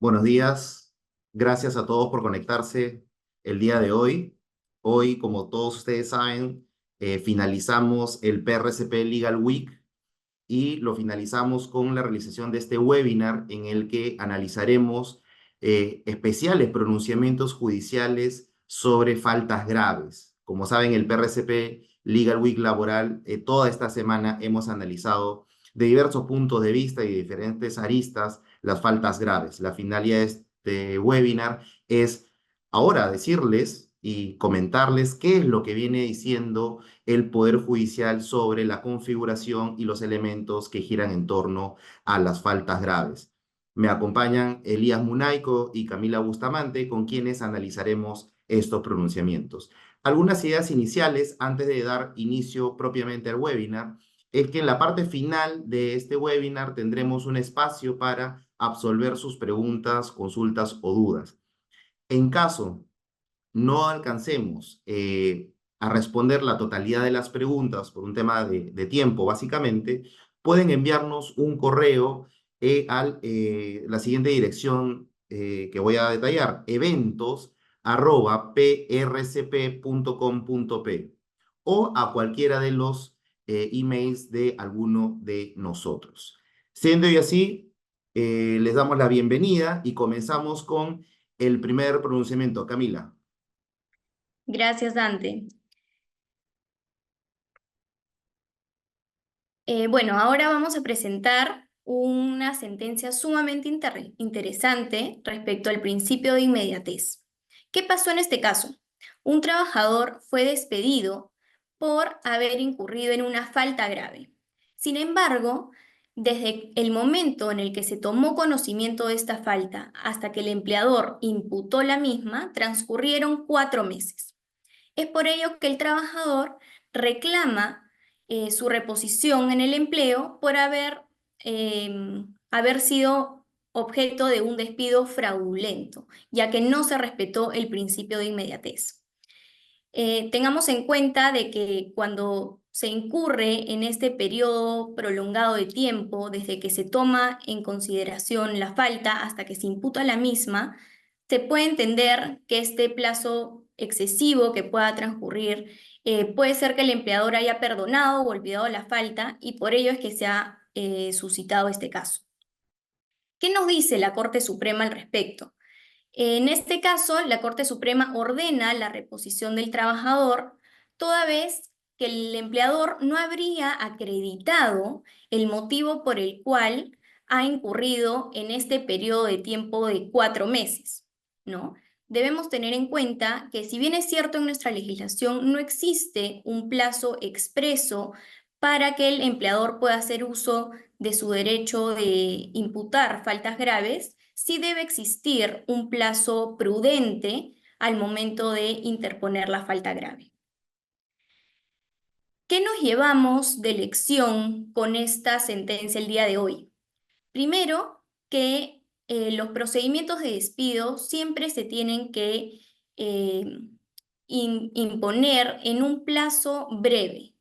Buenos días, gracias a todos por conectarse el día de hoy. Hoy, como todos ustedes saben, finalizamos el PRCP Legal Week y lo finalizamos con la realización de este webinar en el que analizaremos especiales pronunciamientos judiciales sobre faltas graves. Como saben, el PRCP Legal Week laboral, toda esta semana hemos analizado de diversos puntos de vista y de diferentes aristas las faltas graves. La finalidad de este webinar es ahora decirles y comentarles qué es lo que viene diciendo el Poder Judicial sobre la configuración y los elementos que giran en torno a las faltas graves. Me acompañan Elías Munaico y Camila Bustamante, con quienes analizaremos estos pronunciamientos. Algunas ideas iniciales antes de dar inicio propiamente al webinar es que en la parte final de este webinar tendremos un espacio para absolver sus preguntas, consultas o dudas. En caso no alcancemos a responder la totalidad de las preguntas por un tema de tiempo, básicamente, pueden enviarnos un correo a la siguiente dirección que voy a detallar: eventos@prcp.com.p o a cualquiera de los emails de alguno de nosotros. Siendo y así, les damos la bienvenida y comenzamos con el primer pronunciamiento. Camila. Gracias, Dante. Bueno, ahora vamos a presentar una sentencia sumamente interesante respecto al principio de inmediatez. ¿Qué pasó en este caso? Un trabajador fue despedido por haber incurrido en una falta grave. Sin embargo, desde el momento en el que se tomó conocimiento de esta falta hasta que el empleador imputó la misma, transcurrieron 4 meses. Es por ello que el trabajador reclama su reposición en el empleo por haber sido objeto de un despido fraudulento, ya que no se respetó el principio de inmediatez. Tengamos en cuenta de que cuando se incurre en este periodo prolongado de tiempo, desde que se toma en consideración la falta hasta que se imputa la misma, se puede entender que este plazo excesivo que pueda transcurrir puede ser que el empleador haya perdonado o olvidado la falta y por ello es que se ha suscitado este caso. ¿Qué nos dice la Corte Suprema al respecto? En este caso, la Corte Suprema ordena la reposición del trabajador toda vez que el empleador no habría acreditado el motivo por el cual ha incurrido en este periodo de tiempo de 4 meses, ¿no? Debemos tener en cuenta que si bien es cierto en nuestra legislación no existe un plazo expreso para que el empleador pueda hacer uso de su derecho de imputar faltas graves, sí debe existir un plazo prudente al momento de interponer la falta grave. ¿Qué nos llevamos de lección con esta sentencia el día de hoy? Primero, que los procedimientos de despido siempre se tienen que eh, imponer en un plazo breve.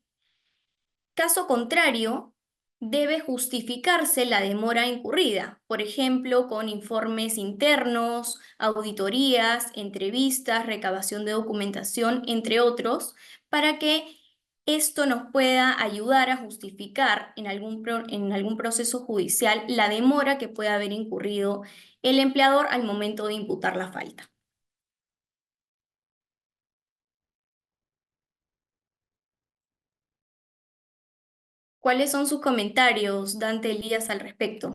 Caso contrario, debe justificarse la demora incurrida, por ejemplo, con informes internos, auditorías, entrevistas, recabación de documentación, entre otros, para que esto nos pueda ayudar a justificar en algún proceso judicial la demora que pueda haber incurrido el empleador al momento de imputar la falta. ¿Cuáles son sus comentarios, Dante Elías, al respecto?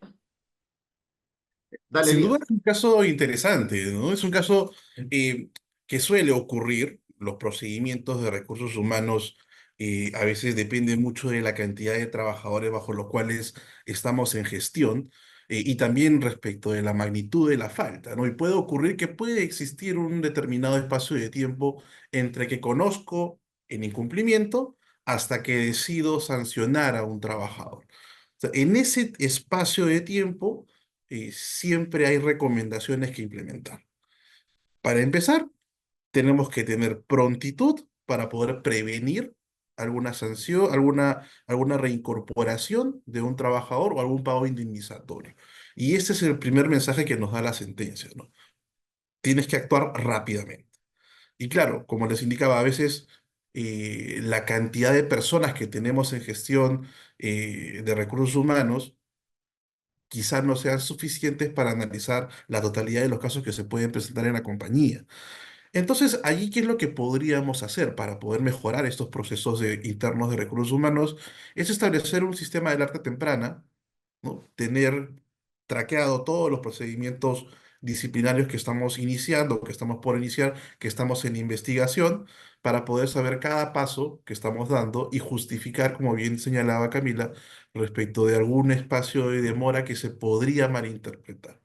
Dale, Sin duda Elías. es un caso interesante, ¿no? Es un caso eh, que suele ocurrir. Los procedimientos de recursos humanos a veces dependen mucho de la cantidad de trabajadores bajo los cuales estamos en gestión y también respecto de la magnitud de la falta, ¿no? Y puede ocurrir que puede existir un determinado espacio de tiempo entre que conozco el incumplimiento hasta que decido sancionar a un trabajador. O sea, en ese espacio de tiempo siempre hay recomendaciones que implementar. Para empezar, tenemos que tener prontitud para poder prevenir alguna sanción, alguna reincorporación de un trabajador o algún pago indemnizatorio. Y este es el primer mensaje que nos da la sentencia, ¿no? Tienes que actuar rápidamente. Y claro, como les indicaba, a veces la cantidad de personas que tenemos en gestión de recursos humanos quizás no sean suficientes para analizar la totalidad de los casos que se pueden presentar en la compañía. Entonces, allí, ¿qué es lo que podríamos hacer para poder mejorar estos procesos internos de recursos humanos? Es establecer un sistema de alerta temprana, ¿no? Tener traqueado todos los procedimientos disciplinarios que estamos iniciando, que estamos por iniciar, que estamos en investigación, para poder saber cada paso que estamos dando y justificar, como bien señalaba Camila, respecto de algún espacio de demora que se podría malinterpretar.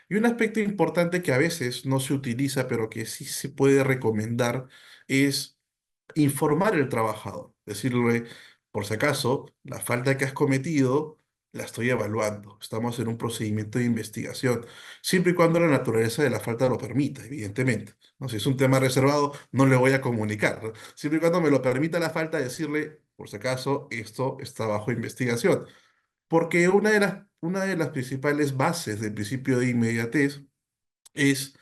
Y un aspecto importante que a veces no se utiliza, pero que sí se puede recomendar, es informar al trabajador. Decirle, por si acaso, la falta que has cometido la estoy evaluando. Estamos en un procedimiento de investigación, siempre y cuando la naturaleza de la falta lo permita, evidentemente. ¿No? Si es un tema reservado, no le voy a comunicar, ¿no? Siempre y cuando me lo permita la falta, decirle, por si acaso, esto está bajo investigación. Porque una de las principales bases del principio de inmediatez es,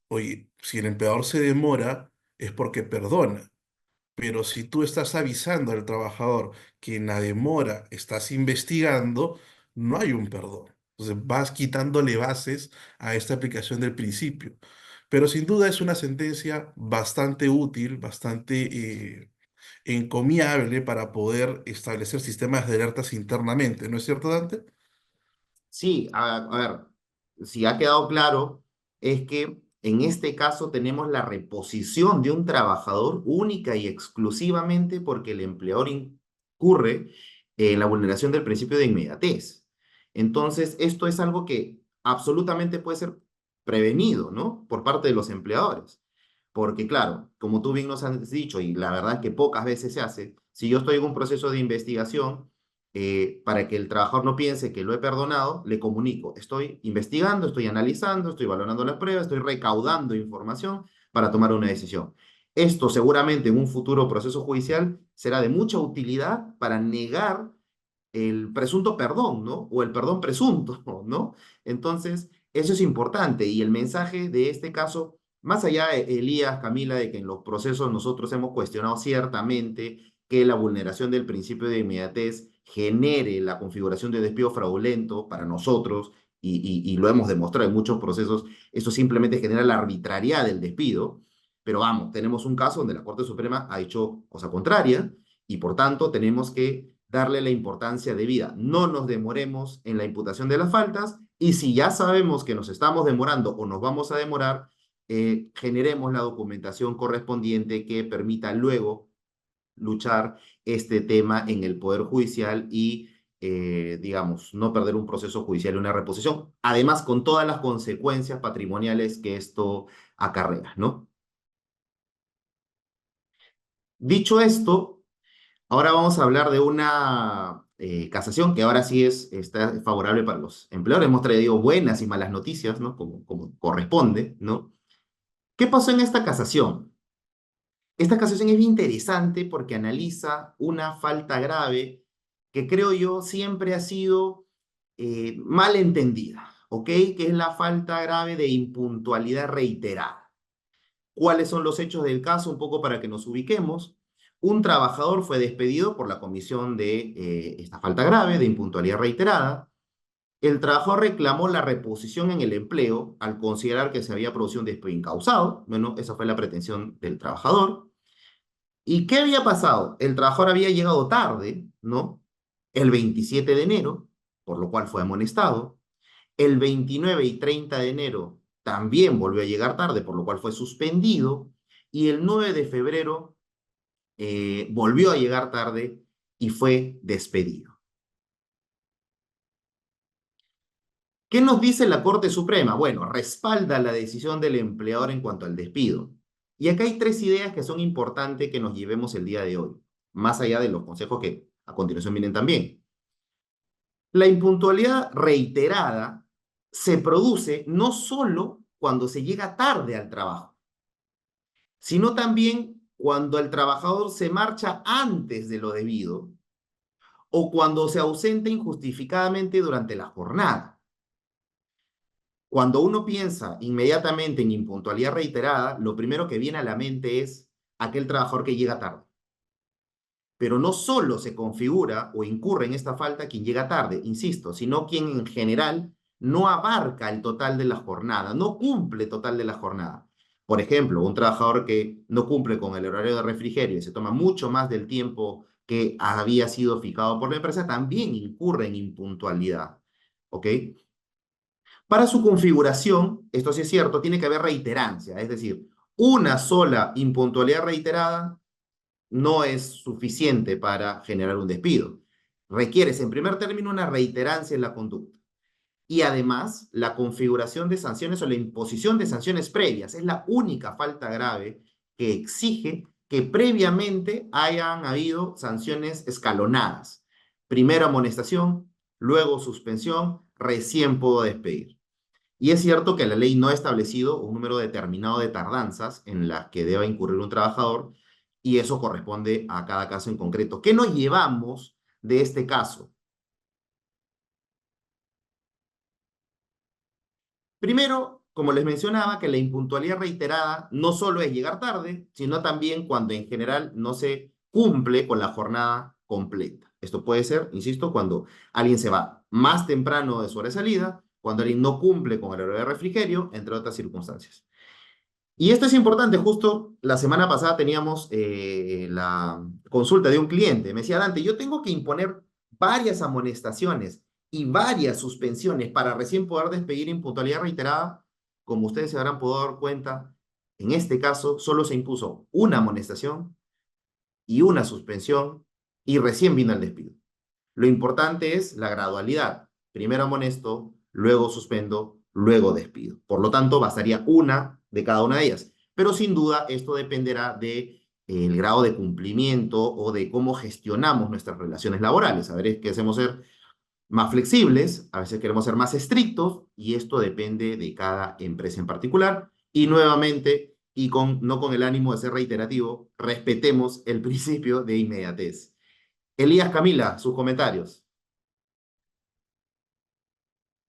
oye, si el empleador se demora, es porque perdona. Pero si tú estás avisando al trabajador que en la demora estás investigando, no hay un perdón. Entonces vas quitándole bases a esta aplicación del principio. Pero sin duda es una sentencia bastante útil, bastante encomiable para poder establecer sistemas de alertas internamente, ¿no es cierto, Dante? Sí, a ver, si ha quedado claro, es que en este caso tenemos la reposición de un trabajador única y exclusivamente porque el empleador incurre en la vulneración del principio de inmediatez. Entonces, esto es algo que absolutamente puede ser prevenido, ¿no? Por parte de los empleadores. Porque, claro, como tú bien nos has dicho, y la verdad es que pocas veces se hace, si yo estoy en un proceso de investigación, para que el trabajador no piense que lo he perdonado, le comunico, estoy investigando, estoy analizando, estoy valorando las pruebas, estoy recaudando información para tomar una decisión. Esto seguramente en un futuro proceso judicial será de mucha utilidad para negar el presunto perdón, ¿no? O el perdón presunto, ¿no? Entonces, eso es importante y el mensaje de este caso, más allá, Elías, Camila, de que en los procesos nosotros hemos cuestionado ciertamente que la vulneración del principio de inmediatez genere la configuración de despido fraudulento para nosotros, y lo hemos demostrado en muchos procesos, eso simplemente genera la arbitrariedad del despido, pero vamos, tenemos un caso donde la Corte Suprema ha hecho cosa contraria y por tanto tenemos que darle la importancia debida. No nos demoremos en la imputación de las faltas y si ya sabemos que nos estamos demorando o nos vamos a demorar, generemos la documentación correspondiente que permita luego luchar este tema en el Poder Judicial y, digamos, no perder un proceso judicial y una reposición, además con todas las consecuencias patrimoniales que esto acarrea, ¿no? Dicho esto, ahora vamos a hablar de una casación que ahora sí está favorable para los empleadores. Hemos traído buenas y malas noticias, ¿no? Como corresponde, ¿no? ¿Qué pasó en esta casación? Esta casación es bien interesante porque analiza una falta grave que creo yo siempre ha sido mal entendida, ¿ok? Que es la falta grave de impuntualidad reiterada. ¿Cuáles son los hechos del caso? Un poco para que nos ubiquemos. Un trabajador fue despedido por la comisión de esta falta grave de impuntualidad reiterada. El trabajador reclamó la reposición en el empleo al considerar que se había producido un despido incausado. Bueno, esa fue la pretensión del trabajador. ¿Y qué había pasado? El trabajador había llegado tarde, ¿no? El 27 de enero, por lo cual fue amonestado. El 29 y 30 de enero también volvió a llegar tarde, por lo cual fue suspendido. Y el 9 de febrero volvió a llegar tarde y fue despedido. ¿Qué nos dice la Corte Suprema? Bueno, respalda la decisión del empleador en cuanto al despido. Y acá hay tres ideas que son importantes que nos llevemos el día de hoy, más allá de los consejos que a continuación vienen también. La impuntualidad reiterada se produce no solo cuando se llega tarde al trabajo, sino también cuando el trabajador se marcha antes de lo debido o cuando se ausenta injustificadamente durante la jornada. Cuando uno piensa inmediatamente en impuntualidad reiterada, lo primero que viene a la mente es aquel trabajador que llega tarde. Pero no solo se configura o incurre en esta falta quien llega tarde, insisto, sino quien en general no abarca el total de la jornada, no cumple total de la jornada. Por ejemplo, un trabajador que no cumple con el horario de refrigerio y se toma mucho más del tiempo que había sido fijado por la empresa, también incurre en impuntualidad. ¿Ok? Para su configuración, esto sí es cierto, tiene que haber reiterancia, es decir, una sola impuntualidad reiterada no es suficiente para generar un despido. Requieres, en primer término, una reiterancia en la conducta. Y además, la configuración de sanciones o la imposición de sanciones previas es la única falta grave que exige que previamente hayan habido sanciones escalonadas. Primero amonestación, luego suspensión, recién puedo despedir. Y es cierto que la ley no ha establecido un número determinado de tardanzas en las que deba incurrir un trabajador y eso corresponde a cada caso en concreto. ¿Qué nos llevamos de este caso? Primero, como les mencionaba, que la impuntualidad reiterada no solo es llegar tarde, sino también cuando en general no se cumple con la jornada completa. Esto puede ser, insisto, cuando alguien se va más temprano de su hora de salida, cuando alguien no cumple con el horario de refrigerio, entre otras circunstancias. Y esto es importante, justo la semana pasada teníamos la consulta de un cliente. Me decía, Dante, yo tengo que imponer varias amonestaciones y varias suspensiones para recién poder despedir impuntualidad reiterada. Como ustedes se habrán podido dar cuenta, en este caso solo se impuso una amonestación y una suspensión y recién vino el despido. Lo importante es la gradualidad. Primero amonesto, luego suspendo, luego despido. Por lo tanto, bastaría una de cada una de ellas. Pero sin duda esto dependerá de el grado de cumplimiento o de cómo gestionamos nuestras relaciones laborales. A ver, es que hacemos ser más flexibles, a veces queremos ser más estrictos y esto depende de cada empresa en particular. Y nuevamente, y no con el ánimo de ser reiterativo, respetemos el principio de inmediatez. Elías, Camila, sus comentarios.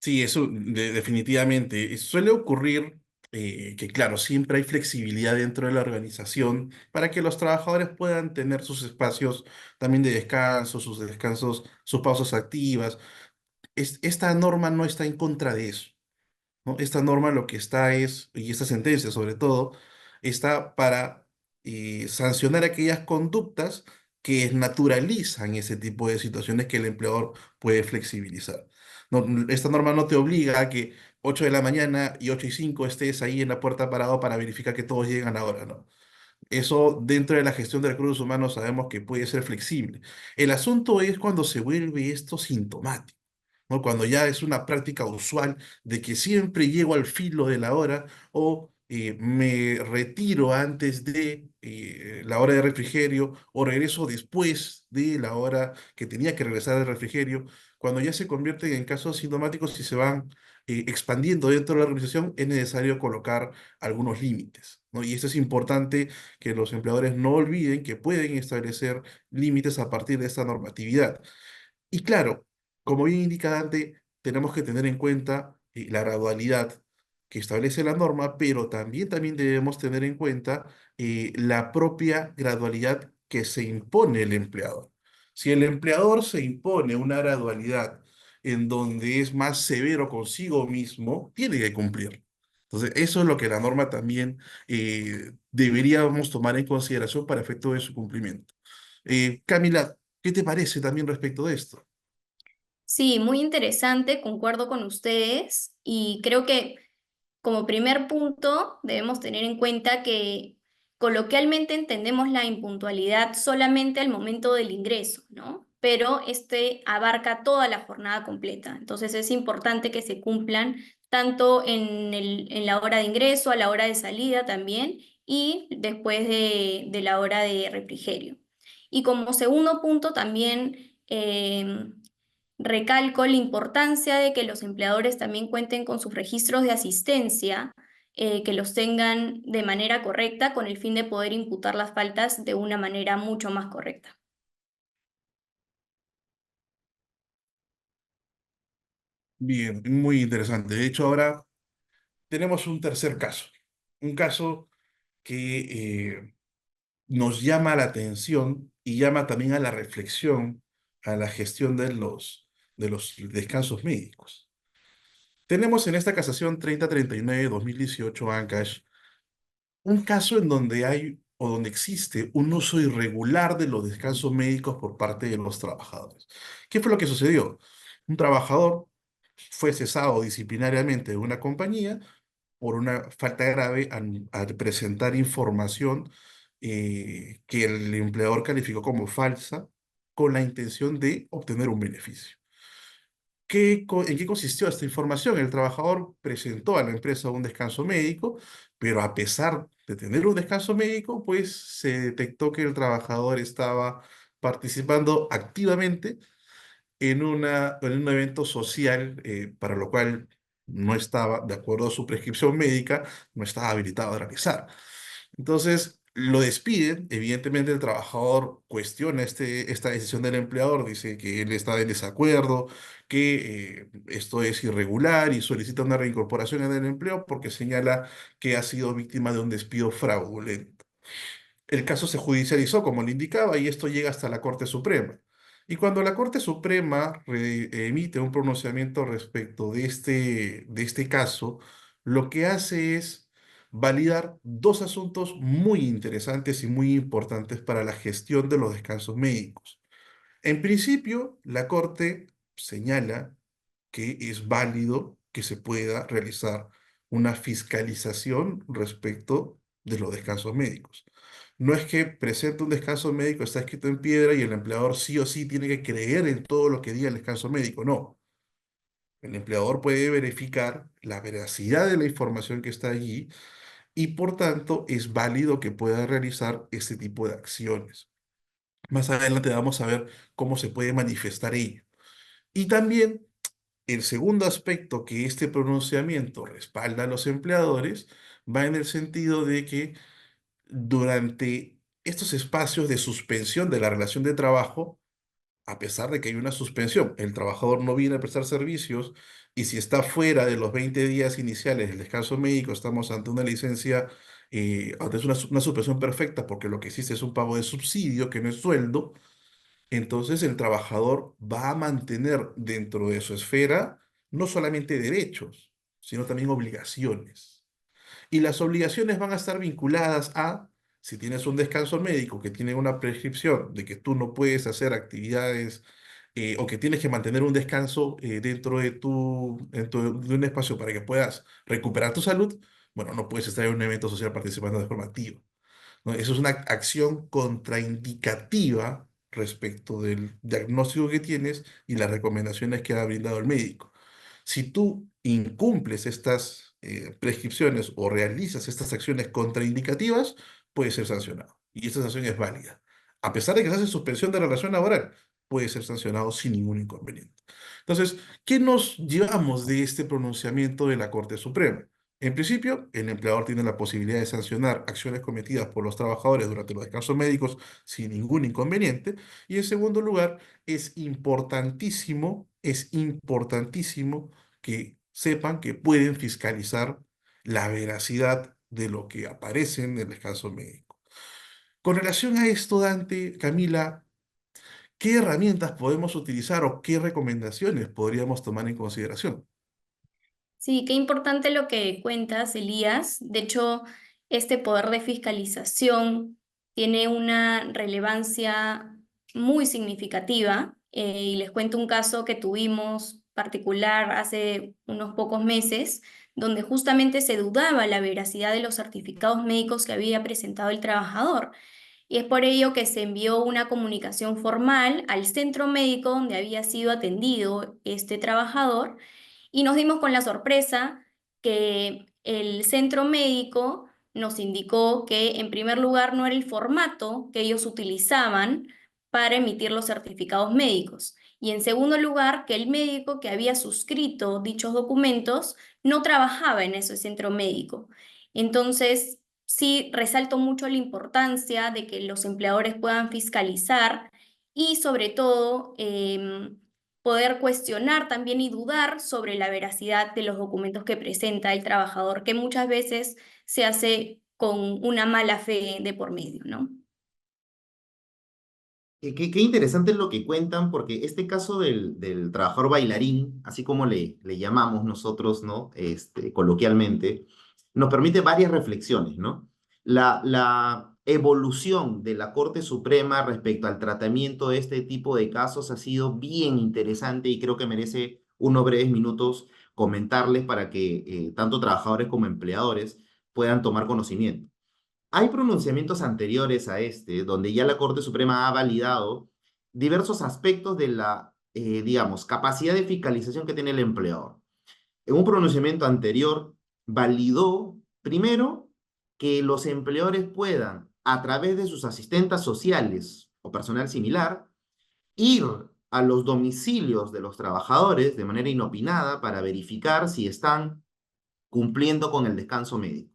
Sí, eso definitivamente. Suele ocurrir que, claro, siempre hay flexibilidad dentro de la organización para que los trabajadores puedan tener sus espacios también de descanso, sus descansos, sus pausas activas. Esta norma no está en contra de eso, ¿no? Esta norma lo que está es, y esta sentencia sobre todo, está para sancionar aquellas conductas que naturalizan ese tipo de situaciones que el empleador puede flexibilizar. No, esta norma no te obliga a que 8 de la mañana y 8:05 estés ahí en la puerta parado para verificar que todos llegan ahora, ¿no? Eso dentro de la gestión de recursos humanos sabemos que puede ser flexible. El asunto es cuando se vuelve esto sintomático, ¿no? Cuando ya es una práctica usual de que siempre llego al filo de la hora o me retiro antes de la hora de refrigerio o regreso después de la hora que tenía que regresar al refrigerio. Cuando ya se convierten en casos sintomáticos y se van expandiendo dentro de la organización, es necesario colocar algunos límites, ¿no? Y esto es importante que los empleadores no olviden que pueden establecer límites a partir de esta normatividad. Y claro, como bien indica Dante, tenemos que tener en cuenta la gradualidad que establece la norma, pero también debemos tener en cuenta la propia gradualidad que se impone el empleador. Si el empleador se impone una gradualidad en donde es más severo consigo mismo, tiene que cumplir. Entonces, eso es lo que la norma también deberíamos tomar en consideración para efecto de su cumplimiento. Camila, ¿qué te parece también respecto de esto? Sí, muy interesante, concuerdo con ustedes y creo que como primer punto debemos tener en cuenta que coloquialmente entendemos la impuntualidad solamente al momento del ingreso, ¿no? Pero este abarca toda la jornada completa. Entonces es importante que se cumplan tanto en la hora de ingreso, a la hora de salida también y después de la hora de refrigerio. Y como segundo punto también recalco la importancia de que los empleadores también cuenten con sus registros de asistencia, que los tengan de manera correcta con el fin de poder imputar las faltas de una manera mucho más correcta. Bien, muy interesante. De hecho, ahora tenemos un tercer caso, un caso que nos llama la atención y llama también a la reflexión, a la gestión de los descansos médicos. Tenemos en esta casación 3039-2018, Ancash, un caso en donde hay o donde existe un uso irregular de los descansos médicos por parte de los trabajadores. ¿Qué fue lo que sucedió? Un trabajador fue cesado disciplinariamente de una compañía por una falta grave al presentar información que el empleador calificó como falsa con la intención de obtener un beneficio. ¿En qué consistió esta información? El trabajador presentó a la empresa un descanso médico, pero a pesar de tener un descanso médico, pues se detectó que el trabajador estaba participando activamente en un evento social para lo cual no estaba, de acuerdo a su prescripción médica, no estaba habilitado a realizar. Entonces, lo despiden. Evidentemente, el trabajador cuestiona esta decisión del empleador, dice que él está en desacuerdo, que esto es irregular y solicita una reincorporación en el empleo porque señala que ha sido víctima de un despido fraudulento. El caso se judicializó, como le indicaba, y esto llega hasta la Corte Suprema. Y cuando la Corte Suprema emite un pronunciamiento respecto de este caso, lo que hace es validar dos asuntos muy interesantes y muy importantes para la gestión de los descansos médicos. En principio, la Corte señala que es válido que se pueda realizar una fiscalización respecto de los descansos médicos. No es que presente un descanso médico, está escrito en piedra y el empleador sí o sí tiene que creer en todo lo que diga el descanso médico. No. El empleador puede verificar la veracidad de la información que está allí y por tanto es válido que pueda realizar este tipo de acciones. Más adelante vamos a ver cómo se puede manifestar ello. Y también el segundo aspecto que este pronunciamiento respalda a los empleadores va en el sentido de que durante estos espacios de suspensión de la relación de trabajo, a pesar de que hay una suspensión, el trabajador no viene a prestar servicios y si está fuera de los 20 días iniciales del descanso médico, estamos ante una licencia, ante una suspensión perfecta porque lo que existe es un pago de subsidio que no es sueldo. Entonces el trabajador va a mantener dentro de su esfera no solamente derechos, sino también obligaciones. Y las obligaciones van a estar vinculadas a, si tienes un descanso médico que tiene una prescripción de que tú no puedes hacer actividades o que tienes que mantener un descanso dentro de de un espacio para que puedas recuperar tu salud, bueno, no puedes estar en un evento social participando de forma activa. ¿No? Eso es una acción contraindicativa respecto del diagnóstico que tienes y las recomendaciones que ha brindado el médico. Si tú incumples estas prescripciones o realizas estas acciones contraindicativas, puedes ser sancionado. Y esta sanción es válida. A pesar de que se hace suspensión de la relación laboral, puede ser sancionado sin ningún inconveniente. Entonces, ¿qué nos llevamos de este pronunciamiento de la Corte Suprema? En principio, el empleador tiene la posibilidad de sancionar acciones cometidas por los trabajadores durante los descansos médicos sin ningún inconveniente. Y en segundo lugar, es importantísimo que sepan que pueden fiscalizar la veracidad de lo que aparece en el descanso médico. Con relación a esto, Dante, Camila, ¿qué herramientas podemos utilizar o qué recomendaciones podríamos tomar en consideración? Sí, qué importante lo que cuentas, Elías. De hecho, este poder de fiscalización tiene una relevancia muy significativa. Y les cuento un caso que tuvimos particular hace unos pocos meses, donde justamente se dudaba la veracidad de los certificados médicos que había presentado el trabajador. Y es por ello que se envió una comunicación formal al centro médico donde había sido atendido este trabajador y nos dimos con la sorpresa que el centro médico nos indicó que en primer lugar no era el formato que ellos utilizaban para emitir los certificados médicos y en segundo lugar que el médico que había suscrito dichos documentos no trabajaba en ese centro médico. Entonces, sí resalto mucho la importancia de que los empleadores puedan fiscalizar y sobre todo poder cuestionar también y dudar sobre la veracidad de los documentos que presenta el trabajador, que muchas veces se hace con una mala fe de por medio, ¿no? Qué interesante es lo que cuentan, porque este caso del trabajador bailarín, así como le llamamos nosotros, ¿no? Coloquialmente, nos permite varias reflexiones, ¿no? La evolución de la Corte Suprema respecto al tratamiento de este tipo de casos ha sido bien interesante y creo que merece unos breves minutos comentarles para que tanto trabajadores como empleadores puedan tomar conocimiento. Hay pronunciamientos anteriores a este, donde ya la Corte Suprema ha validado diversos aspectos de la, digamos, capacidad de fiscalización que tiene el empleador. En un pronunciamiento anterior, validó, primero, que los empleadores puedan, a través de sus asistentes sociales o personal similar, ir a los domicilios de los trabajadores de manera inopinada para verificar si están cumpliendo con el descanso médico.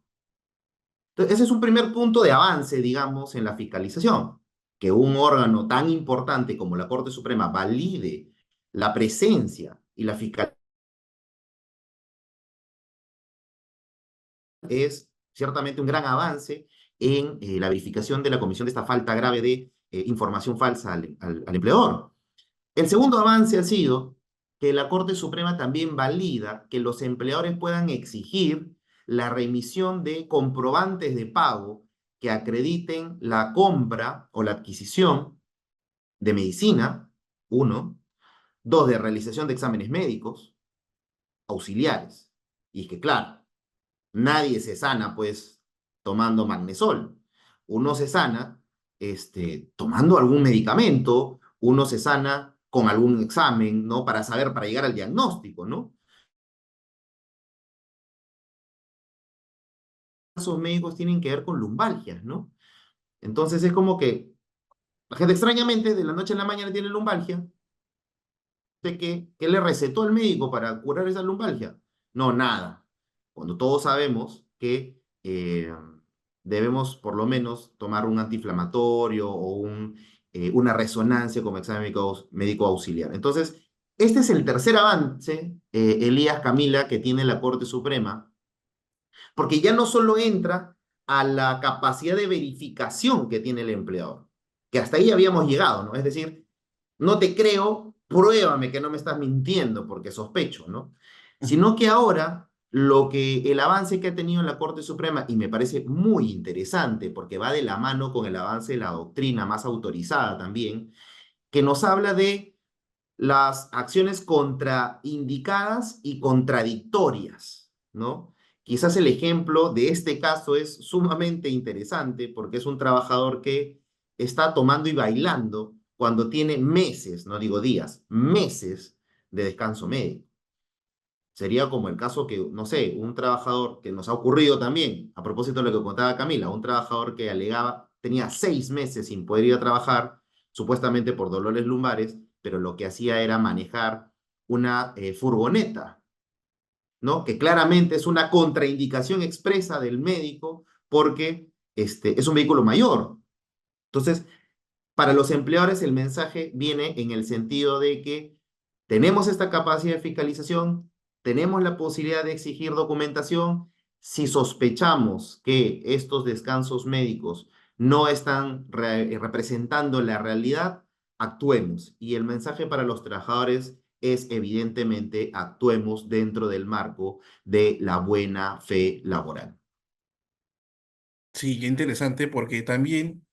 Entonces, ese es un primer punto de avance, digamos, en la fiscalización, que un órgano tan importante como la Corte Suprema valide la presencia y la fiscalización es ciertamente un gran avance en la verificación de la comisión de esta falta grave de información falsa al empleador. El segundo avance ha sido que la Corte Suprema también valida que los empleadores puedan exigir la remisión de comprobantes de pago que acrediten la compra o la adquisición de medicina, uno, dos, de realización de exámenes médicos, auxiliares. Y es que, claro, nadie se sana, pues, tomando magnesol. Uno se sana, tomando algún medicamento, uno se sana con algún examen, ¿no? Para saber, para llegar al diagnóstico, ¿no? Casos médicos tienen que ver con lumbalgias, ¿no? Entonces es como que la gente extrañamente de la noche a la mañana tiene lumbalgia. ¿De qué le recetó el médico para curar esa lumbalgia? No, nada. Cuando todos sabemos que debemos por lo menos tomar un antiinflamatorio o una resonancia como examen médico auxiliar. Entonces, este es el tercer avance, Elías, Camila, que tiene la Corte Suprema, porque ya no solo entra a la capacidad de verificación que tiene el empleador, que hasta ahí habíamos llegado, ¿no? Es decir, no te creo, pruébame que no me estás mintiendo porque sospecho, ¿no? Sino que ahora el avance que ha tenido la Corte Suprema, y me parece muy interesante porque va de la mano con el avance de la doctrina más autorizada también, que nos habla de las acciones contraindicadas y contradictorias, ¿no? Quizás el ejemplo de este caso es sumamente interesante porque es un trabajador que está tomando y bailando cuando tiene meses, no digo días, meses de descanso médico. Sería como el caso que, no sé, un trabajador que nos ha ocurrido también, a propósito de lo que contaba Camila, un trabajador que alegaba, tenía 6 meses sin poder ir a trabajar, supuestamente por dolores lumbares, pero lo que hacía era manejar una furgoneta, ¿no? Que claramente es una contraindicación expresa del médico porque es un vehículo mayor. Entonces, para los empleadores el mensaje viene en el sentido de que tenemos esta capacidad de fiscalización, tenemos la posibilidad de exigir documentación. Si sospechamos que estos descansos médicos no están representando la realidad, actuemos. Y el mensaje para los trabajadores es evidentemente actuemos dentro del marco de la buena fe laboral. Sí, qué interesante porque también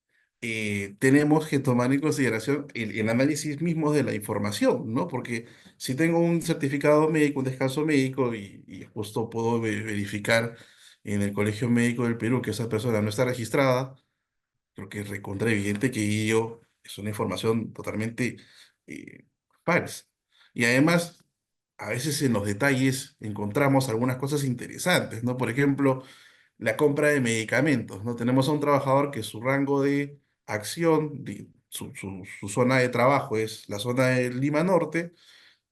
tenemos que tomar en consideración el análisis mismo de la información, ¿no? Porque si tengo un certificado médico, un descanso médico y justo puedo verificar en el Colegio Médico del Perú que esa persona no está registrada, creo que es recontra evidente que ello es una información totalmente eh, falsa. Y además, a veces en los detalles encontramos algunas cosas interesantes, ¿no? Por ejemplo, la compra de medicamentos, ¿no? Tenemos a un trabajador que su rango de acción, su zona de trabajo es la zona de Lima Norte,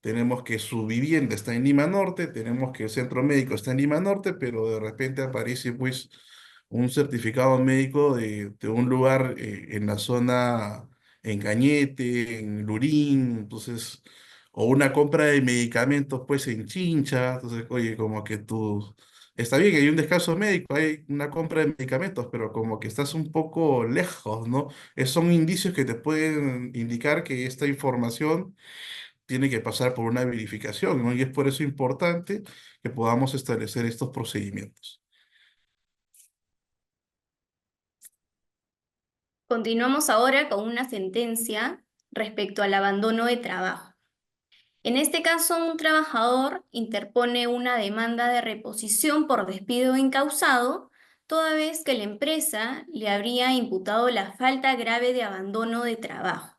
tenemos que su vivienda está en Lima Norte, tenemos que el centro médico está en Lima Norte, pero de repente aparece pues un certificado médico de un lugar en la zona, en Cañete, en Lurín, entonces o una compra de medicamentos pues en chincha, entonces, oye, como que tú, está bien, hay un descanso médico, hay una compra de medicamentos, pero como que estás un poco lejos, ¿no? Son indicios que te pueden indicar que esta información tiene que pasar por una verificación, ¿no? Y es por eso importante que podamos establecer estos procedimientos. Continuamos ahora con una sentencia respecto al abandono de trabajo. En este caso, un trabajador interpone una demanda de reposición por despido incausado, toda vez que la empresa le habría imputado la falta grave de abandono de trabajo.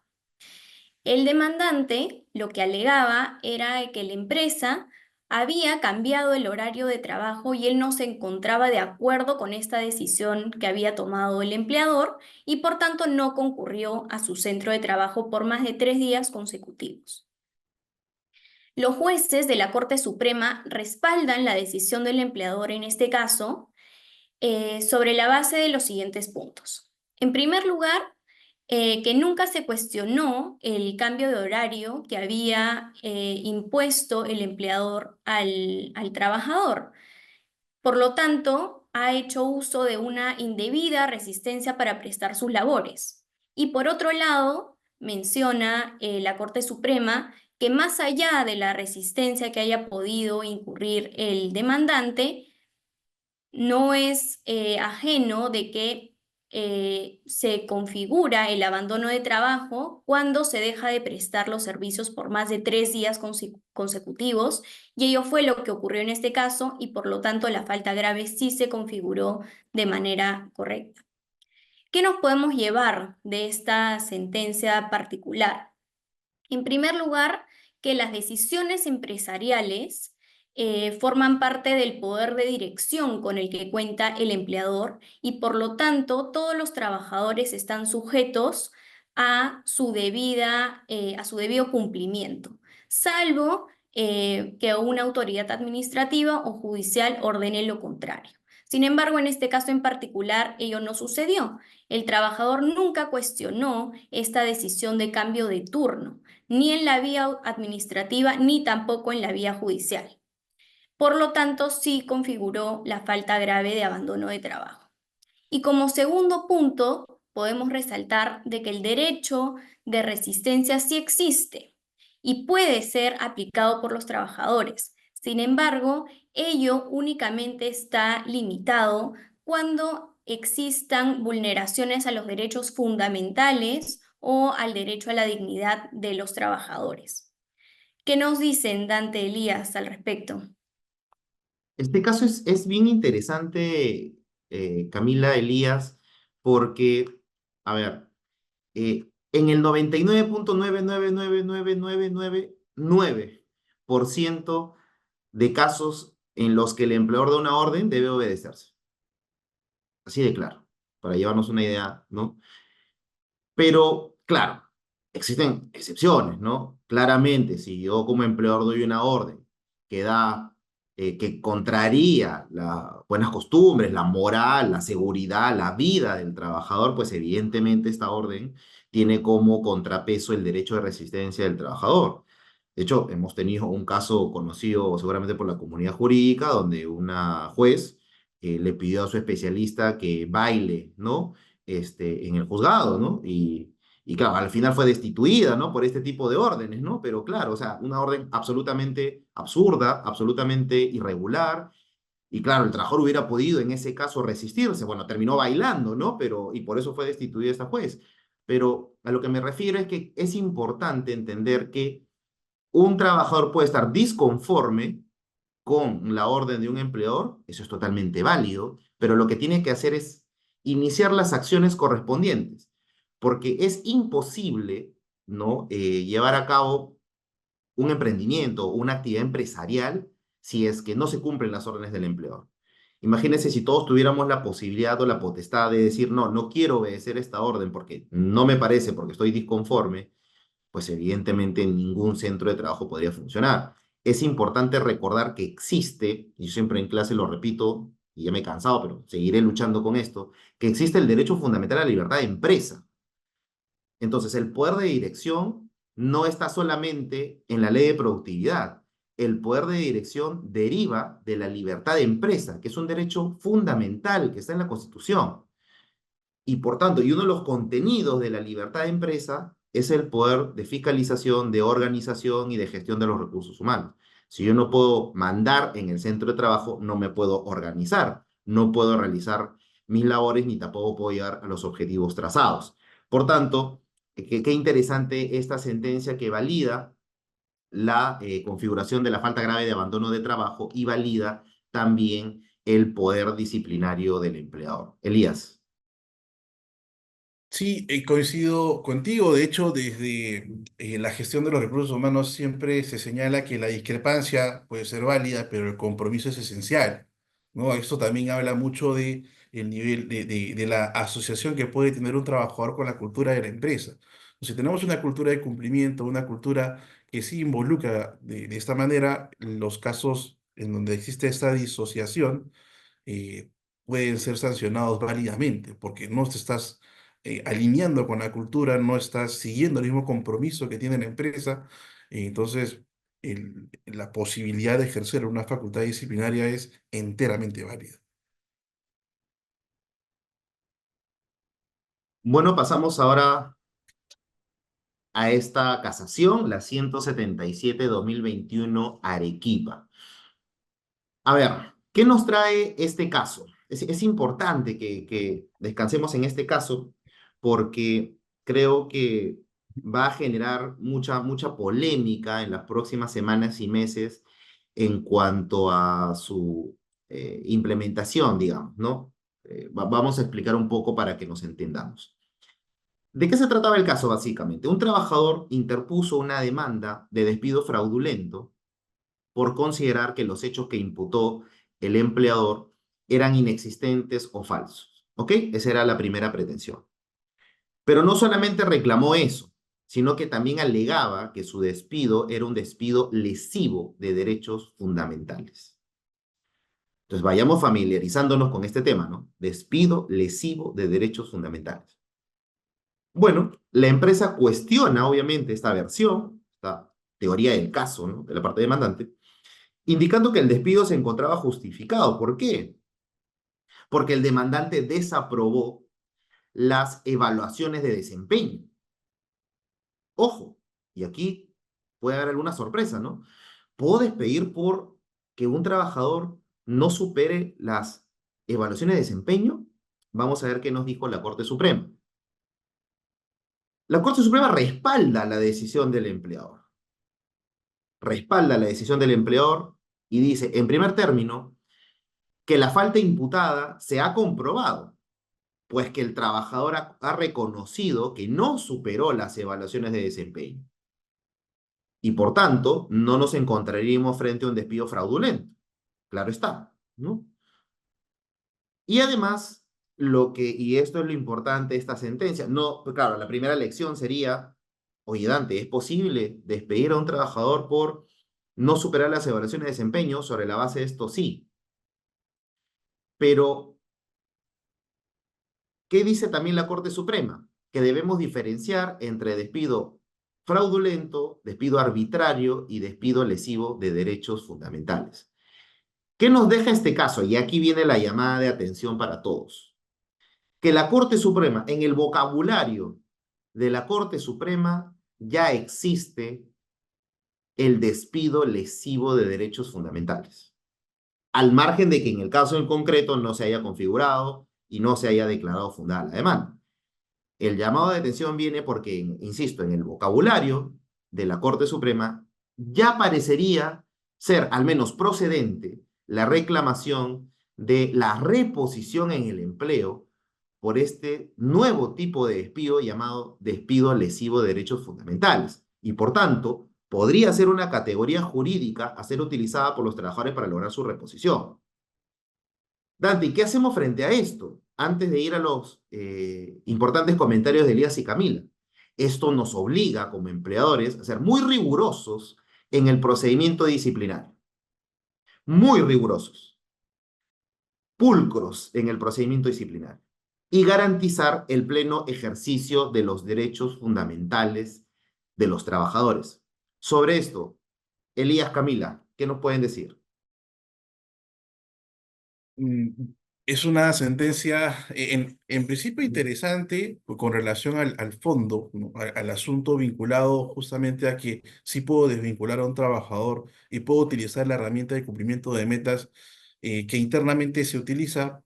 El demandante lo que alegaba era que la empresa había cambiado el horario de trabajo y él no se encontraba de acuerdo con esta decisión que había tomado el empleador y por tanto no concurrió a su centro de trabajo por más de 3 días consecutivos. Los jueces de la Corte Suprema respaldan la decisión del empleador en este caso sobre la base de los siguientes puntos. En primer lugar, que nunca se cuestionó el cambio de horario que había impuesto el empleador al trabajador. Por lo tanto, ha hecho uso de una indebida resistencia para prestar sus labores. Y por otro lado, menciona la Corte Suprema que más allá de la resistencia que haya podido incurrir el demandante, no es ajeno de que se configura el abandono de trabajo cuando se deja de prestar los servicios por más de 3 días consecutivos, y ello fue lo que ocurrió en este caso, y por lo tanto la falta grave sí se configuró de manera correcta. ¿Qué nos podemos llevar de esta sentencia particular? En primer lugar, que las decisiones empresariales forman parte del poder de dirección con el que cuenta el empleador y por lo tanto todos los trabajadores están sujetos a su debido cumplimiento, salvo que una autoridad administrativa o judicial ordene lo contrario. Sin embargo, en este caso en particular, ello no sucedió. El trabajador nunca cuestionó esta decisión de cambio de turno, ni en la vía administrativa, ni tampoco en la vía judicial. Por lo tanto, sí configuró la falta grave de abandono de trabajo. Y como segundo punto, podemos resaltar de que el derecho de resistencia sí existe y puede ser aplicado por los trabajadores. Sin embargo, ello únicamente está limitado cuando existan vulneraciones a los derechos fundamentales o al derecho a la dignidad de los trabajadores. ¿Qué nos dicen Dante Elías al respecto? Este caso es bien interesante, Camila Elías, porque, a ver, en el 99.9999999% de casos en los que el empleador da una orden debe obedecerse. Así de claro, para llevarnos una idea, ¿no? Pero, claro, existen excepciones, ¿no? Claramente, si yo como empleador doy una orden que que contraría las buenas costumbres, la moral, la seguridad, la vida del trabajador, pues evidentemente esta orden tiene como contrapeso el derecho de resistencia del trabajador. De hecho, hemos tenido un caso conocido seguramente por la comunidad jurídica, donde una juez le pidió a su especialista que baile, ¿no? En el juzgado, ¿no? Y claro, al final fue destituida, ¿no? Por este tipo de órdenes, ¿no? Pero claro, o sea, una orden absolutamente absurda, absolutamente irregular. Y claro, el trabajador hubiera podido en ese caso resistirse. Bueno, terminó bailando, ¿no? Y por eso fue destituida esta juez. Pero a lo que me refiero es que es importante entender que un trabajador puede estar disconforme con la orden de un empleador, eso es totalmente válido, pero lo que tiene que hacer es iniciar las acciones correspondientes, porque es imposible, ¿no? Llevar a cabo un emprendimiento o una actividad empresarial si es que no se cumplen las órdenes del empleador. Imagínense si todos tuviéramos la posibilidad o la potestad de decir, no, no quiero obedecer esta orden porque no me parece, porque estoy disconforme, pues evidentemente ningún centro de trabajo podría funcionar. Es importante recordar que existe, y yo siempre en clase lo repito, y ya me he cansado, pero seguiré luchando con esto, que existe el derecho fundamental a la libertad de empresa. Entonces, el poder de dirección no está solamente en la ley de productividad. El poder de dirección deriva de la libertad de empresa, que es un derecho fundamental que está en la Constitución. Y por tanto, y uno de los contenidos de la libertad de empresa es el poder de fiscalización, de organización y de gestión de los recursos humanos. Si yo no puedo mandar en el centro de trabajo, no me puedo organizar, no puedo realizar mis labores ni tampoco puedo llegar a los objetivos trazados. Por tanto, qué interesante esta sentencia que valida la configuración de la falta grave de abandono de trabajo y valida también el poder disciplinario del empleador. Elías. Sí, coincido contigo. De hecho, desde la gestión de los recursos humanos siempre se señala que la discrepancia puede ser válida, pero el compromiso es esencial, ¿no? Esto también habla mucho de el nivel de la asociación que puede tener un trabajador con la cultura de la empresa. Si tenemos una cultura de cumplimiento, una cultura que sí involucra de esta manera los casos en donde existe esta disociación, eh, pueden ser sancionados válidamente, porque no te estás alineando con la cultura, no estás siguiendo el mismo compromiso que tiene la empresa. Entonces, la posibilidad de ejercer una facultad disciplinaria es enteramente válida. Bueno, pasamos ahora a esta casación, la 177/2021 Arequipa. A ver, ¿qué nos trae este caso? Es importante que descansemos en este caso porque creo que va a generar mucha polémica en las próximas semanas y meses en cuanto a su implementación, digamos, ¿no? Vamos a explicar un poco para que nos entendamos. ¿De qué se trataba el caso, básicamente? Un trabajador interpuso una demanda de despido fraudulento por considerar que los hechos que imputó el empleador eran inexistentes o falsos. ¿Ok? Esa era la primera pretensión. Pero no solamente reclamó eso, sino que también alegaba que su despido era un despido lesivo de derechos fundamentales. Entonces vayamos familiarizándonos con este tema, ¿no? Despido lesivo de derechos fundamentales. Bueno, la empresa cuestiona, obviamente, esta versión, esta teoría del caso, ¿no? De la parte demandante, indicando que el despido se encontraba justificado. ¿Por qué? Porque el demandante desaprobó las evaluaciones de desempeño. Ojo, y aquí puede haber alguna sorpresa, ¿no? Puedo despedir por que un trabajador no supere las evaluaciones de desempeño. Vamos a ver qué nos dijo la Corte Suprema. La Corte Suprema respalda la decisión del empleador. Respalda la decisión del empleador y dice, en primer término, que la falta imputada se ha comprobado, pues que el trabajador ha reconocido que no superó las evaluaciones de desempeño. Y por tanto, no nos encontraríamos frente a un despido fraudulento. Claro está, ¿no? Y además, y esto es lo importante de esta sentencia, no, pues claro, la primera lección sería, oye Dante, ¿es posible despedir a un trabajador por no superar las evaluaciones de desempeño? Sobre la base de esto, sí. Pero ¿qué dice también la Corte Suprema? Que debemos diferenciar entre despido fraudulento, despido arbitrario y despido lesivo de derechos fundamentales. ¿Qué nos deja este caso? Y aquí viene la llamada de atención para todos. Que la Corte Suprema, en el vocabulario de la Corte Suprema, ya existe el despido lesivo de derechos fundamentales. Al margen de que en el caso en concreto no se haya configurado y no se haya declarado fundada la demanda. El llamado de atención viene porque, insisto, en el vocabulario de la Corte Suprema ya parecería ser al menos procedente la reclamación de la reposición en el empleo por este nuevo tipo de despido llamado despido lesivo de derechos fundamentales. Y por tanto, podría ser una categoría jurídica a ser utilizada por los trabajadores para lograr su reposición. Dante, ¿qué hacemos frente a esto? Antes de ir a los importantes comentarios de Elías y Camila. Esto nos obliga como empleadores a ser muy rigurosos en el procedimiento disciplinario. Muy rigurosos. Pulcros en el procedimiento disciplinario. Y garantizar el pleno ejercicio de los derechos fundamentales de los trabajadores. Sobre esto, Elías, Camila, ¿qué nos pueden decir? Mm, Es una sentencia, en principio interesante con relación al fondo, ¿no? Al asunto vinculado justamente a que sí puedo desvincular a un trabajador y puedo utilizar la herramienta de cumplimiento de metas que internamente se utiliza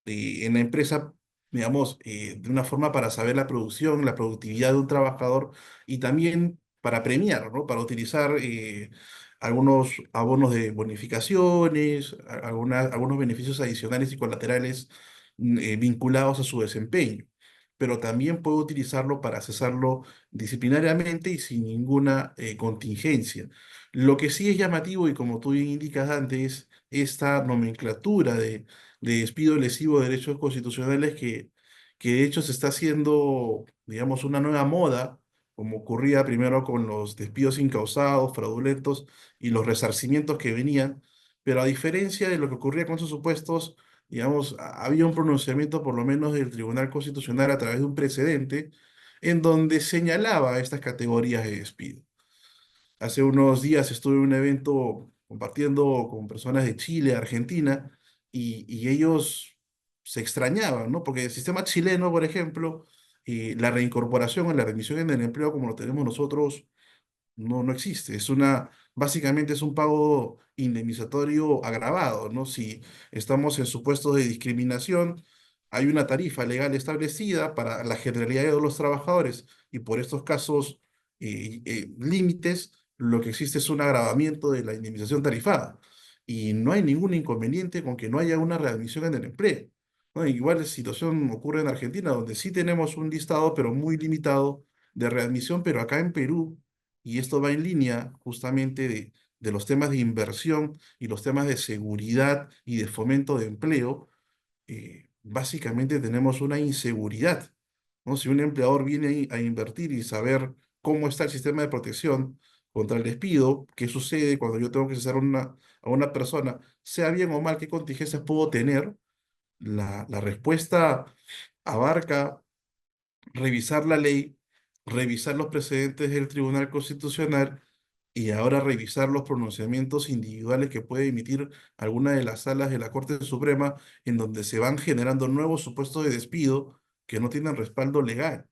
en la empresa, digamos, de una forma para saber la producción, la productividad de un trabajador y también para premiar, ¿no? Para utilizar algunos abonos de bonificaciones, algunos beneficios adicionales y colaterales vinculados a su desempeño. Pero también puedo utilizarlo para cesarlo disciplinariamente y sin ninguna contingencia. Lo que sí es llamativo, y como tú bien indicas antes, es esta nomenclatura de despido lesivo de derechos constitucionales que de hecho se está haciendo, digamos, una nueva moda, como ocurría primero con los despidos incausados, fraudulentos y los resarcimientos que venían, pero a diferencia de lo que ocurría con esos supuestos, digamos, había un pronunciamiento por lo menos del Tribunal Constitucional a través de un precedente en donde señalaba estas categorías de despido. Hace unos días estuve en un evento compartiendo con personas de Chile, Argentina, y ellos se extrañaban, ¿no? Porque el sistema chileno, por ejemplo, la reincorporación o la remisión en el empleo como lo tenemos nosotros no existe. Básicamente es un pago indemnizatorio agravado, ¿no? Si estamos en supuestos de discriminación, hay una tarifa legal establecida para la generalidad de los trabajadores y por estos casos límites, lo que existe es un agravamiento de la indemnización tarifada. Y no hay ningún inconveniente con que no haya una readmisión en el empleo, ¿no? Igual situación ocurre en Argentina, donde sí tenemos un listado, pero muy limitado de readmisión, pero acá en Perú y esto va en línea justamente de los temas de inversión y los temas de seguridad y de fomento de empleo. Básicamente tenemos una inseguridad, ¿no? Si un empleador viene ahí a invertir y saber cómo está el sistema de protección contra el despido, qué sucede cuando yo tengo que cesar a una persona, sea bien o mal, qué contingencias puedo tener, la respuesta abarca revisar la ley, revisar los precedentes del Tribunal Constitucional y ahora revisar los pronunciamientos individuales que puede emitir alguna de las salas de la Corte Suprema en donde se van generando nuevos supuestos de despido que no tienen respaldo legal,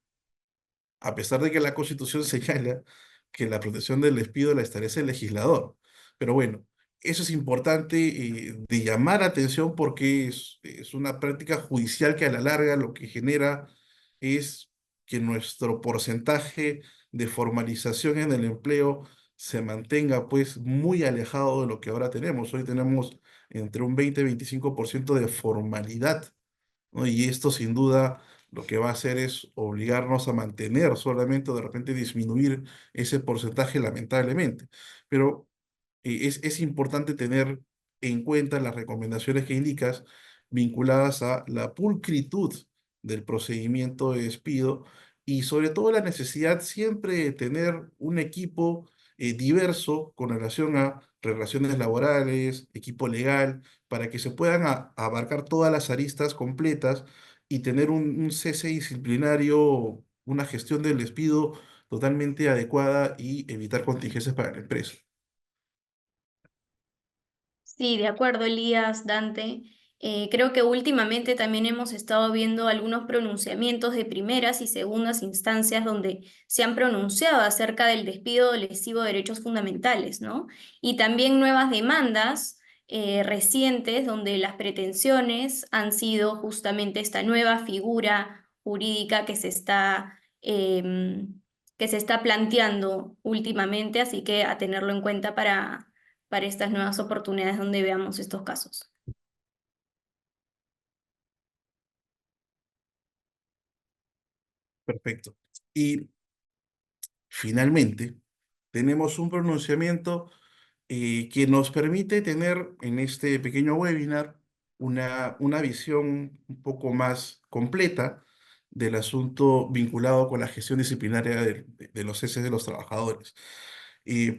a pesar de que la Constitución señala que la protección del despido la establece el legislador. Pero bueno, eso es importante de llamar atención porque es una práctica judicial que a la larga lo que genera es que nuestro porcentaje de formalización en el empleo se mantenga pues muy alejado de lo que ahora tenemos. Hoy tenemos entre un 20 y 25% de formalidad, ¿no? Y esto sin duda lo que va a hacer es obligarnos a mantener solamente o de repente disminuir ese porcentaje lamentablemente. Pero es importante tener en cuenta las recomendaciones que indicas vinculadas a la pulcritud del procedimiento de despido y sobre todo la necesidad siempre de tener un equipo diverso con relación a relaciones laborales, equipo legal, para que se puedan abarcar todas las aristas completas y tener un cese disciplinario, una gestión del despido totalmente adecuada y evitar contingencias para la empresa. Sí, de acuerdo, Elías, Dante. Creo que últimamente también hemos estado viendo algunos pronunciamientos de primeras y segundas instancias donde se han pronunciado acerca del despido lesivo de derechos fundamentales, ¿no? Y también nuevas demandas recientes donde las pretensiones han sido justamente esta nueva figura jurídica que se está planteando últimamente, así que a tenerlo en cuenta para estas nuevas oportunidades donde veamos estos casos. Perfecto. Y finalmente, tenemos un pronunciamiento que nos permite tener en este pequeño webinar una visión un poco más completa del asunto vinculado con la gestión disciplinaria de los ceses de los trabajadores.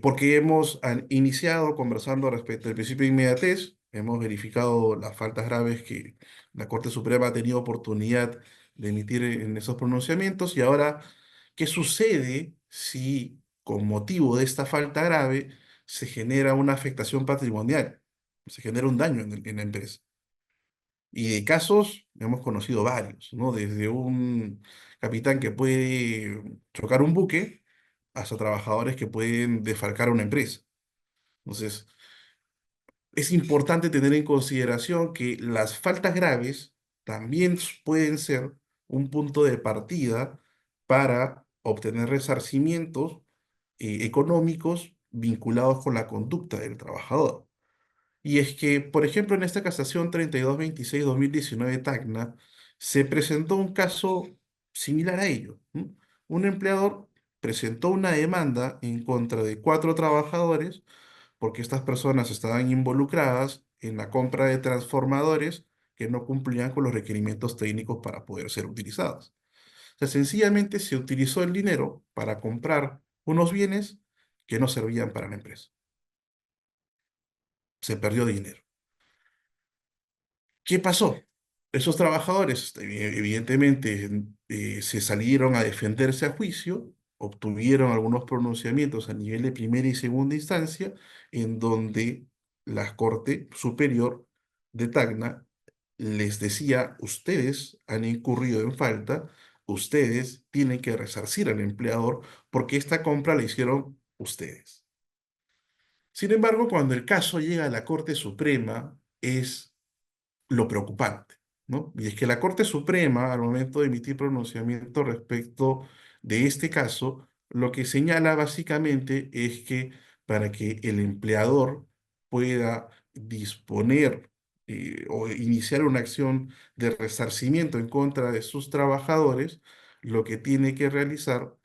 Porque hemos iniciado conversando respecto al principio de inmediatez, hemos verificado las faltas graves que la Corte Suprema ha tenido oportunidad de emitir en esos pronunciamientos y ahora, ¿qué sucede si con motivo de esta falta grave se genera una afectación patrimonial, se genera un daño en la empresa. Y de casos hemos conocido varios, ¿no? Desde un capitán que puede chocar un buque hasta trabajadores que pueden defalcar una empresa. Entonces, es importante tener en consideración que las faltas graves también pueden ser un punto de partida para obtener resarcimientos económicos vinculados con la conducta del trabajador. Y es que, por ejemplo, en esta casación 3226-2019 Tacna, se presentó un caso similar a ello, ¿no? Un empleador presentó una demanda en contra de cuatro trabajadores porque estas personas estaban involucradas en la compra de transformadores que no cumplían con los requerimientos técnicos para poder ser utilizados. O sea, sencillamente se utilizó el dinero para comprar unos bienes que no servían para la empresa. Se perdió dinero. ¿Qué pasó? Esos trabajadores, evidentemente, se salieron a defenderse a juicio, obtuvieron algunos pronunciamientos a nivel de primera y segunda instancia, en donde la Corte Superior de Tacna les decía, ustedes han incurrido en falta, ustedes tienen que resarcir al empleador porque esta compra la hicieron ustedes. Sin embargo, cuando el caso llega a la Corte Suprema, es lo preocupante, ¿no? Y es que la Corte Suprema, al momento de emitir pronunciamiento respecto de este caso, lo que señala básicamente es que para que el empleador pueda disponer o iniciar una acción de resarcimiento en contra de sus trabajadores, lo que tiene que realizar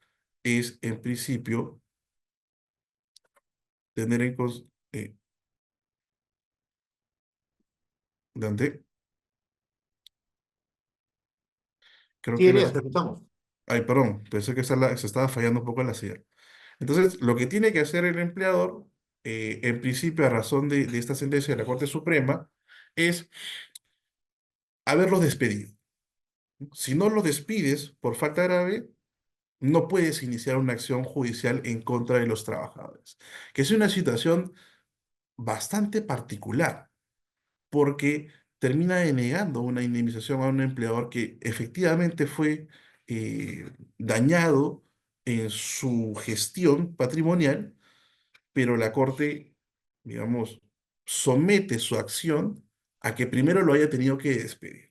es, en principio, tener en Dante, creo Sí, que Elías, te escuchamos. ay, perdón, pensé que se estaba fallando un poco la señal. Entonces, lo que tiene que hacer el empleador, en principio, a razón de esta sentencia de la Corte Suprema, es haberlos despedido. Si no los despides por falta grave, no puedes iniciar una acción judicial en contra de los trabajadores, que es una situación bastante particular, porque termina denegando una indemnización a un empleador que efectivamente fue dañado en su gestión patrimonial, pero la Corte, digamos, somete su acción a que primero lo haya tenido que despedir.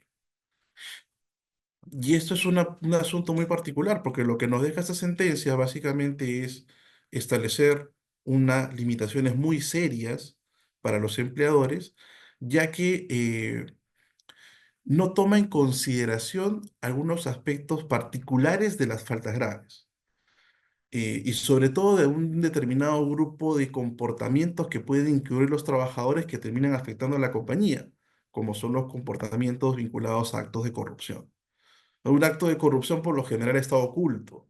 Y esto es un asunto muy particular, porque lo que nos deja esta sentencia básicamente es establecer unas limitaciones muy serias para los empleadores, ya que no toma en consideración algunos aspectos particulares de las faltas graves. Y sobre todo de un determinado grupo de comportamientos que pueden incluir los trabajadores que terminan afectando a la compañía, como son los comportamientos vinculados a actos de corrupción. Un acto de corrupción por lo general está oculto,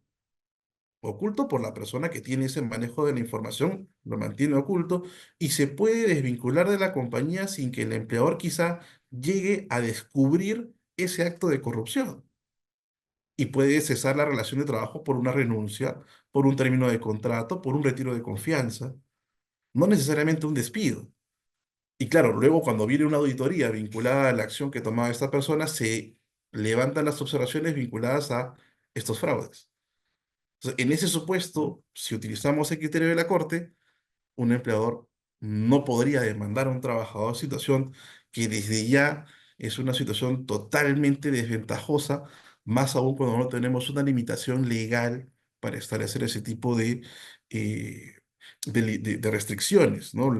oculto por la persona que tiene ese manejo de la información, lo mantiene oculto y se puede desvincular de la compañía sin que el empleador quizá llegue a descubrir ese acto de corrupción y puede cesar la relación de trabajo por una renuncia, por un término de contrato, por un retiro de confianza, no necesariamente un despido. Y claro, luego cuando viene una auditoría vinculada a la acción que tomaba esta persona, se levantan las observaciones vinculadas a estos fraudes. Entonces, en ese supuesto, si utilizamos el criterio de la Corte, un empleador no podría demandar a un trabajador, situación que desde ya es una situación totalmente desventajosa, más aún cuando no tenemos una limitación legal para establecer ese tipo eh, de restricciones, ¿no?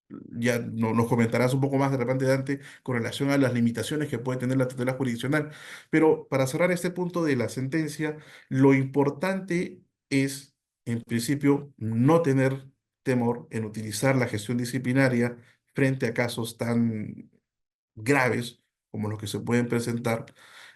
Ya nos comentarás un poco más de repente, Dante, con relación a las limitaciones que puede tener la tutela jurisdiccional. Pero para cerrar este punto de la sentencia, lo importante es, en principio, no tener temor en utilizar la gestión disciplinaria frente a casos tan graves como los que se pueden presentar.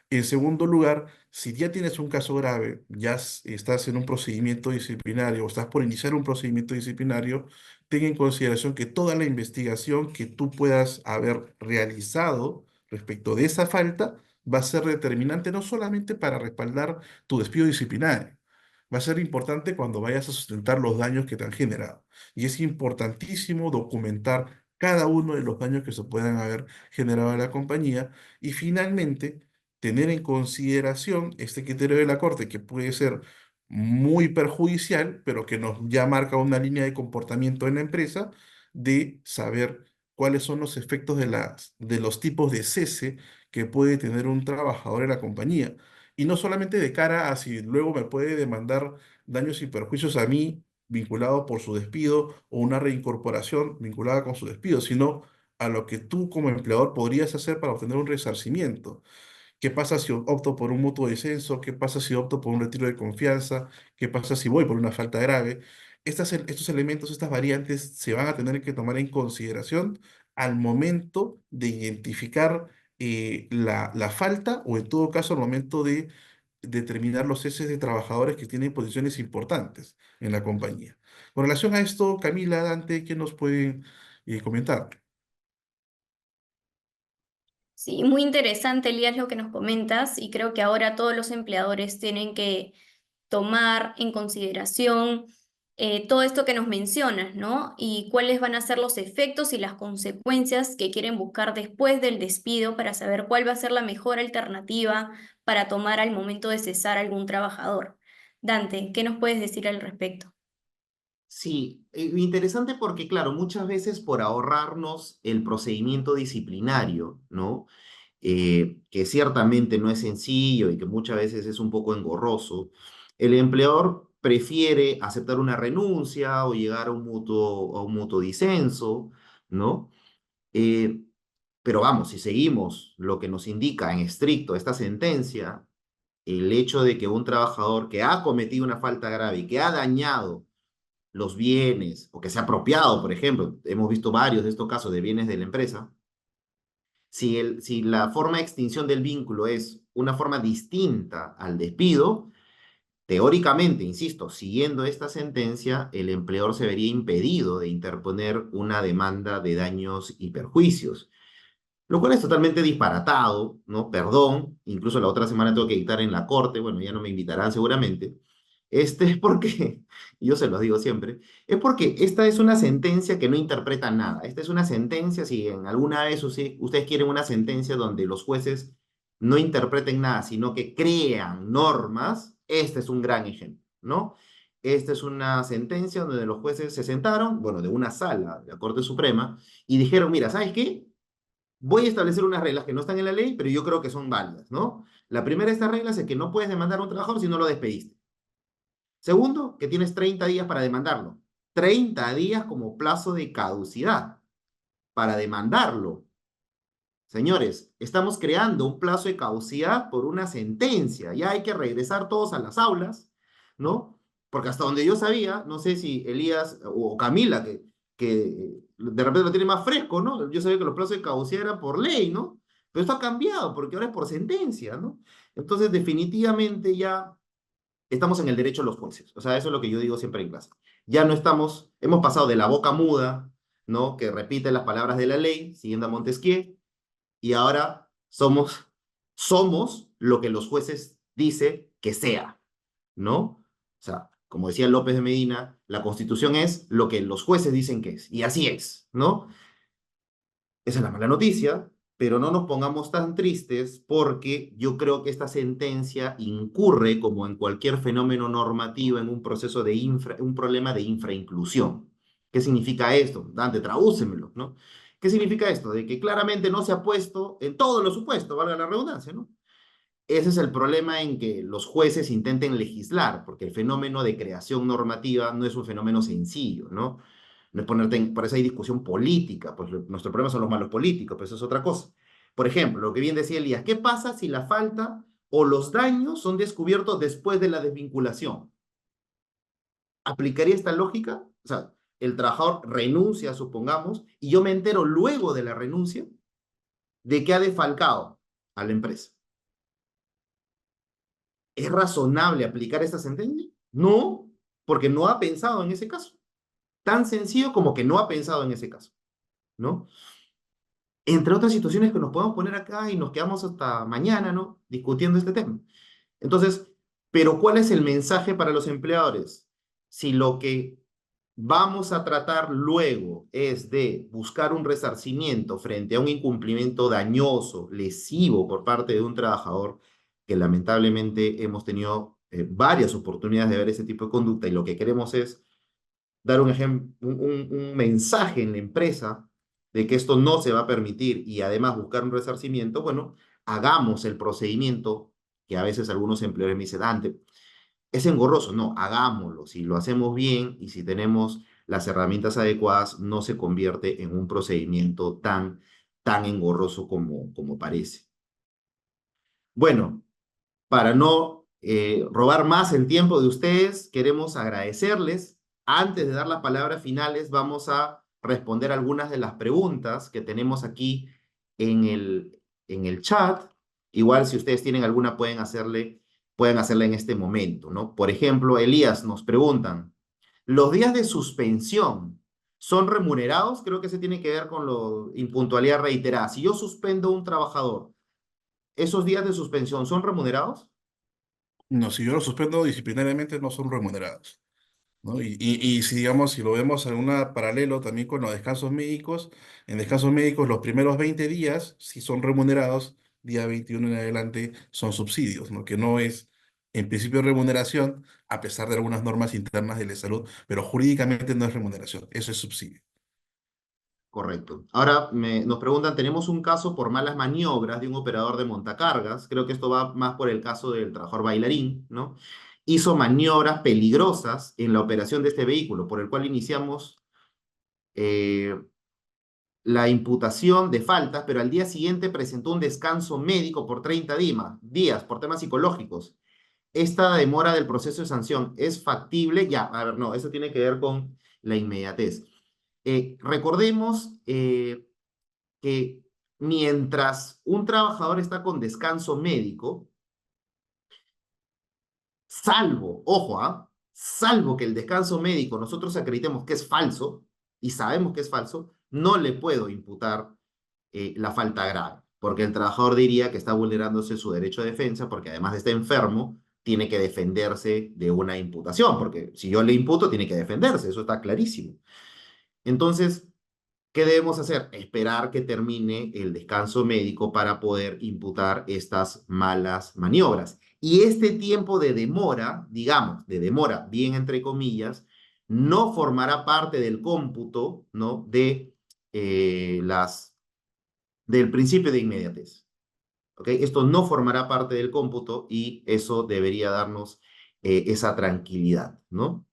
En segundo lugar, si ya tienes un caso grave, ya estás en un procedimiento disciplinario o estás por iniciar un procedimiento disciplinario, ten en consideración que toda la investigación que tú puedas haber realizado respecto de esa falta va a ser determinante no solamente para respaldar tu despido disciplinario, va a ser importante cuando vayas a sustentar los daños que te han generado. Y es importantísimo documentar cada uno de los daños que se puedan haber generado a la compañía y finalmente tener en consideración este criterio de la Corte que puede ser muy perjudicial, pero que nos ya marca una línea de comportamiento en la empresa de saber cuáles son los efectos de los tipos de cese que puede tener un trabajador en la compañía. Y no solamente de cara a si luego me puede demandar daños y perjuicios a mí vinculado por su despido o una reincorporación vinculada con su despido, sino a lo que tú como empleador podrías hacer para obtener un resarcimiento. ¿Qué pasa si opto por un mutuo descenso? ¿Qué pasa si opto por un retiro de confianza? ¿Qué pasa si voy por una falta grave? Estos elementos, estas variantes se van a tener que tomar en consideración al momento de identificar la falta o en todo caso al momento de determinar los ceses de trabajadores que tienen posiciones importantes en la compañía. Con relación a esto, Camila, Dante, ¿qué nos pueden comentar? Sí, muy interesante, Elías, lo que nos comentas, y creo que ahora todos los empleadores tienen que tomar en consideración todo esto que nos mencionas, ¿no? Y cuáles van a ser los efectos y las consecuencias que quieren buscar después del despido para saber cuál va a ser la mejor alternativa para tomar al momento de cesar a algún trabajador. Dante, ¿qué nos puedes decir al respecto? Sí, interesante porque, claro, muchas veces por ahorrarnos el procedimiento disciplinario, ¿no? Que ciertamente no es sencillo y que muchas veces es un poco engorroso, el empleador prefiere aceptar una renuncia o llegar a un mutuo disenso, ¿no? Eh, pero vamos, si seguimos lo que nos indica en estricto esta sentencia, el hecho de que un trabajador que ha cometido una falta grave y que ha dañado los bienes o que se ha apropiado, por ejemplo, hemos visto varios de estos casos de bienes de la empresa, si la forma de extinción del vínculo es una forma distinta al despido, teóricamente, insisto, siguiendo esta sentencia, el empleador se vería impedido de interponer una demanda de daños y perjuicios, lo cual es totalmente disparatado, ¿no? Perdón, incluso la otra semana tengo que dictar en la corte, bueno, ya no me invitarán seguramente. Es porque, yo se los digo siempre, es porque esta es una sentencia que no interpreta nada. Esta es una sentencia, si en alguna vez ustedes quieren una sentencia donde los jueces no interpreten nada, sino que crean normas, este es un gran ejemplo, ¿no? Esta es una sentencia donde los jueces se sentaron, bueno, de una sala de la Corte Suprema, y dijeron, mira, ¿sabes qué? Voy a establecer unas reglas que no están en la ley, pero yo creo que son válidas, ¿no? La primera de estas reglas es que no puedes demandar a un trabajador si no lo despediste. Segundo, que tienes 30 días para demandarlo. 30 días como plazo de caducidad para demandarlo. Señores, estamos creando un plazo de caducidad por una sentencia. Ya hay que regresar todos a las aulas, ¿no? Porque hasta donde yo sabía, no sé si Elías o Camila, que de repente lo tiene más fresco, ¿no? Yo sabía que los plazos de caducidad eran por ley, ¿no? Pero esto ha cambiado porque ahora es por sentencia, ¿no? Entonces, definitivamente ya estamos en el derecho de los jueces. O sea, eso es lo que yo digo siempre en clase. Ya no estamos, hemos pasado de la boca muda, ¿no? Que repite las palabras de la ley, siguiendo a Montesquieu, y ahora somos lo que los jueces dicen que sea, ¿no? O sea, como decía López de Medina, la Constitución es lo que los jueces dicen que es, y así es, ¿no? Esa es la mala noticia, pero no nos pongamos tan tristes porque yo creo que esta sentencia incurre, como en cualquier fenómeno normativo, en un proceso de un problema de infrainclusión. ¿Qué significa esto? Dante, tradúcemelo, ¿no? ¿Qué significa esto? De que claramente no se ha puesto en todos los supuestos, valga la redundancia, ¿no? Ese es el problema en que los jueces intenten legislar, porque el fenómeno de creación normativa no es un fenómeno sencillo, ¿no? No es ponerte por eso hay discusión política, pues nuestro problema son los malos políticos, pero eso es otra cosa. Por ejemplo, lo que bien decía Elías, ¿qué pasa si la falta o los daños son descubiertos después de la desvinculación? ¿Aplicaría esta lógica? O sea, el trabajador renuncia, supongamos, y yo me entero luego de la renuncia de que ha defalcado a la empresa. ¿Es razonable aplicar esta sentencia? No, porque no ha pensado en ese caso. Tan sencillo como que no ha pensado en ese caso, ¿no? Entre otras situaciones que nos podemos poner acá y nos quedamos hasta mañana, ¿no? Discutiendo este tema. Entonces, Pero ¿cuál es el mensaje para los empleadores? Si lo que vamos a tratar luego es de buscar un resarcimiento frente a un incumplimiento dañoso, lesivo por parte de un trabajador, que lamentablemente hemos tenido varias oportunidades de ver ese tipo de conducta y lo que queremos es dar un mensaje en la empresa de que esto no se va a permitir y además buscar un resarcimiento, bueno, hagamos el procedimiento que a veces algunos empleadores me dicen, Dante, es engorroso, no, hagámoslo. Si lo hacemos bien y si tenemos las herramientas adecuadas, no se convierte en un procedimiento tan engorroso como parece. Bueno, para no robar más el tiempo de ustedes, queremos agradecerles. Antes de dar las palabras finales, vamos a responder algunas de las preguntas que tenemos aquí en el chat. Igual, si ustedes tienen alguna, pueden hacerla en este momento, ¿no? Por ejemplo, Elías nos preguntan, ¿los días de suspensión son remunerados? Creo que se tiene que ver con la impuntualidad reiterada. Si yo suspendo a un trabajador, ¿esos días de suspensión son remunerados? No, si yo lo suspendo disciplinariamente no son remunerados, ¿no? Y si digamos, si lo vemos en un paralelo también con los descansos médicos, en descansos médicos los primeros 20 días sí son remunerados, día 21 en adelante son subsidios, ¿no? Que no es en principio remuneración, a pesar de algunas normas internas de la salud, pero jurídicamente no es remuneración, eso es subsidio. Correcto. Ahora nos preguntan, tenemos un caso por malas maniobras de un operador de montacargas, creo que esto va más por el caso del trabajador bailarín, ¿no? Hizo maniobras peligrosas en la operación de este vehículo, por el cual iniciamos eh, la imputación de faltas, pero al día siguiente presentó un descanso médico por 30 días por temas psicológicos. Esta demora del proceso de sanción es factible, ya, a ver, no, eso tiene que ver con la inmediatez. Recordemos que mientras un trabajador está con descanso médico, salvo, ojo, salvo que el descanso médico nosotros acreditemos que es falso y sabemos que es falso, no le puedo imputar la falta grave, porque el trabajador diría que está vulnerándose su derecho de defensa, porque además de estar enfermo, tiene que defenderse de una imputación, porque si yo le imputo, tiene que defenderse, eso está clarísimo. Entonces, ¿qué debemos hacer? Esperar que termine el descanso médico para poder imputar estas malas maniobras. Y este tiempo de demora, digamos, de demora, bien entre comillas, no formará parte del cómputo, ¿no? Del principio de inmediatez. ¿Ok? Esto no formará parte del cómputo y eso debería darnos esa tranquilidad, ¿no?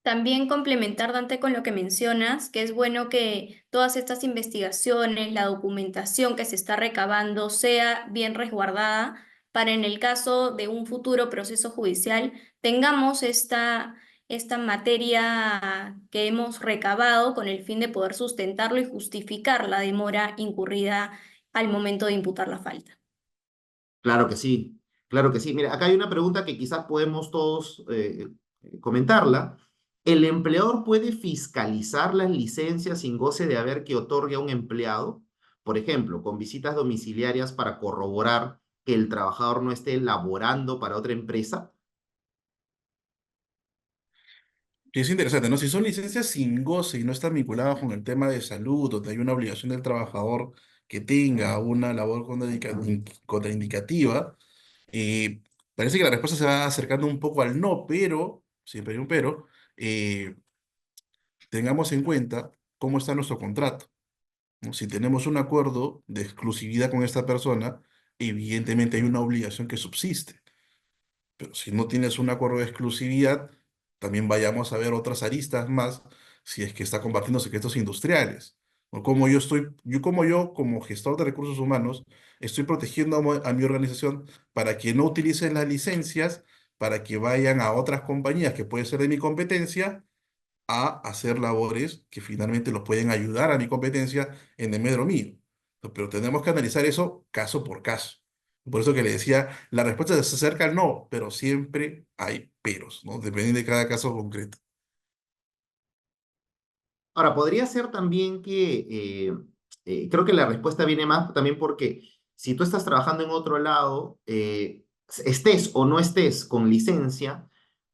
También complementar, Dante, con lo que mencionas, que es bueno que todas estas investigaciones, la documentación que se está recabando sea bien resguardada para en el caso de un futuro proceso judicial tengamos esta materia que hemos recabado con el fin de poder sustentarlo y justificar la demora incurrida al momento de imputar la falta. Claro que sí, claro que sí. Mira, acá hay una pregunta que quizás podemos todos comentarla. ¿El empleador puede fiscalizar las licencias sin goce de haber que otorgue a un empleado? Por ejemplo, con visitas domiciliarias para corroborar que el trabajador no esté laborando para otra empresa. Y es interesante, ¿no? Si son licencias sin goce y no están vinculadas con el tema de salud, donde hay una obligación del trabajador que tenga una labor contraindicativa, parece que la respuesta se va acercando un poco al no, pero, siempre hay un pero, eh, tengamos en cuenta cómo está nuestro contrato, ¿no? Si tenemos un acuerdo de exclusividad con esta persona, evidentemente hay una obligación que subsiste. Pero si no tienes un acuerdo de exclusividad, también vayamos a ver otras aristas más si es que está compartiendo secretos industriales. O como como gestor de recursos humanos, estoy protegiendo a mi organización para que no utilicen las licencias, para que vayan a otras compañías que pueden ser de mi competencia a hacer labores que finalmente los pueden ayudar a mi competencia en desmedro mío. Pero tenemos que analizar eso caso por caso. Por eso que le decía, la respuesta se acerca al no, pero siempre hay peros, ¿no? Dependiendo de cada caso concreto. Ahora, podría ser también que, creo que la respuesta viene más también porque si tú estás trabajando en otro lado, estés o no estés con licencia,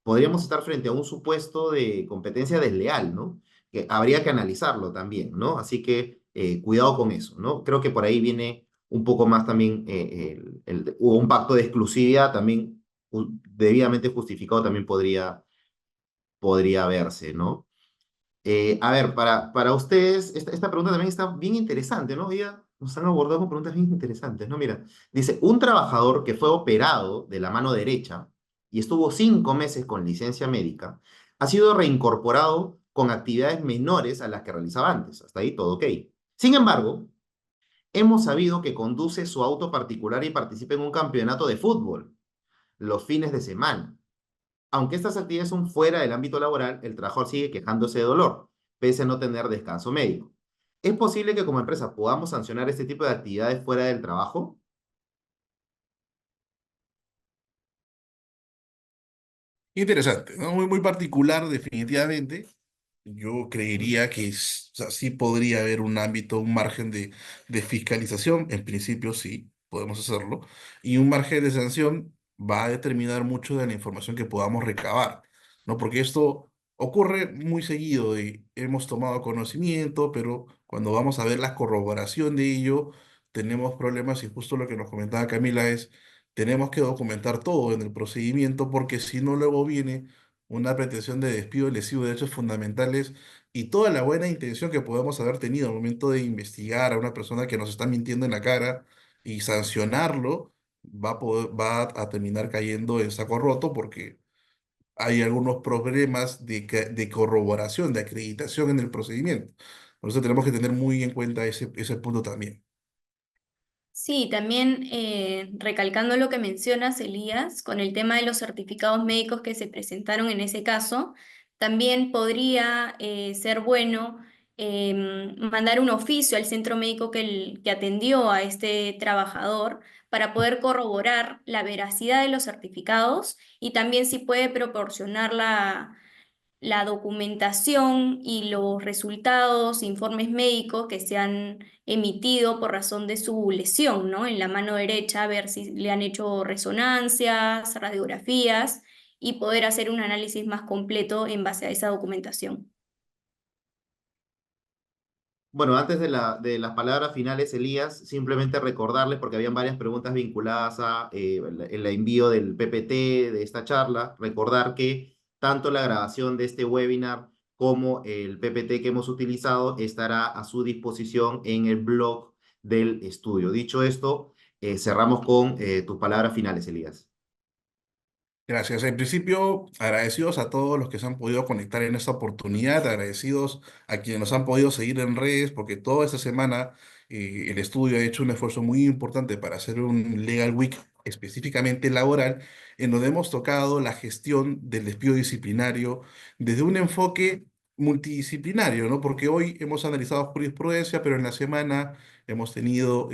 podríamos estar frente a un supuesto de competencia desleal, ¿no? Que habría que analizarlo también, ¿no? Así que cuidado con eso, ¿no? Creo que por ahí viene un poco más también, hubo un pacto de exclusividad también debidamente justificado también podría verse, ¿no? A ver, para ustedes, esta pregunta también está bien interesante, ¿no? Ya nos han abordado con preguntas bien interesantes, ¿no? Mira, dice, un trabajador que fue operado de la mano derecha y estuvo 5 meses con licencia médica, ha sido reincorporado con actividades menores a las que realizaba antes. Hasta ahí todo ok. Sin embargo, hemos sabido que conduce su auto particular y participa en un campeonato de fútbol los fines de semana. Aunque estas actividades son fuera del ámbito laboral, el trabajador sigue quejándose de dolor, pese a no tener descanso médico. ¿Es posible que como empresa podamos sancionar este tipo de actividades fuera del trabajo? Interesante, ¿no? Muy, muy particular, definitivamente. Yo creería que o sea, sí podría haber un ámbito, un margen de fiscalización. En principio, sí, podemos hacerlo. Y un margen de sanción va a determinar mucho de la información que podamos recabar, ¿no? Porque esto ocurre muy seguido y hemos tomado conocimiento, pero cuando vamos a ver la corroboración de ello, tenemos problemas y justo lo que nos comentaba Camila es, tenemos que documentar todo en el procedimiento porque si no, luego viene una pretensión de despido lesivo de derechos fundamentales y toda la buena intención que podemos haber tenido al momento de investigar a una persona que nos está mintiendo en la cara y sancionarlo, va a terminar cayendo en saco roto porque hay algunos problemas de corroboración, de acreditación en el procedimiento. Por eso tenemos que tener muy en cuenta ese punto también. Sí, también recalcando lo que mencionas, Elías, con el tema de los certificados médicos que se presentaron en ese caso, también podría ser bueno mandar un oficio al centro médico que atendió a este trabajador para poder corroborar la veracidad de los certificados y también si puede proporcionar la documentación y los resultados, informes médicos que se han emitido por razón de su lesión, ¿no? En la mano derecha, a ver si le han hecho resonancias, radiografías y poder hacer un análisis más completo en base a esa documentación. Bueno, antes de las palabras finales, Elías, simplemente recordarles, porque habían varias preguntas vinculadas a el envío del PPT de esta charla, recordar que tanto la grabación de este webinar como el PPT que hemos utilizado estará a su disposición en el blog del estudio. Dicho esto, cerramos con tus palabras finales, Elías. Gracias. En principio, agradecidos a todos los que se han podido conectar en esta oportunidad, agradecidos a quienes nos han podido seguir en redes, porque toda esta semana el estudio ha hecho un esfuerzo muy importante para hacer un Legal Week específicamente laboral, en donde hemos tocado la gestión del despido disciplinario desde un enfoque multidisciplinario, ¿no? Porque hoy hemos analizado jurisprudencia, pero en la semana hemos tenido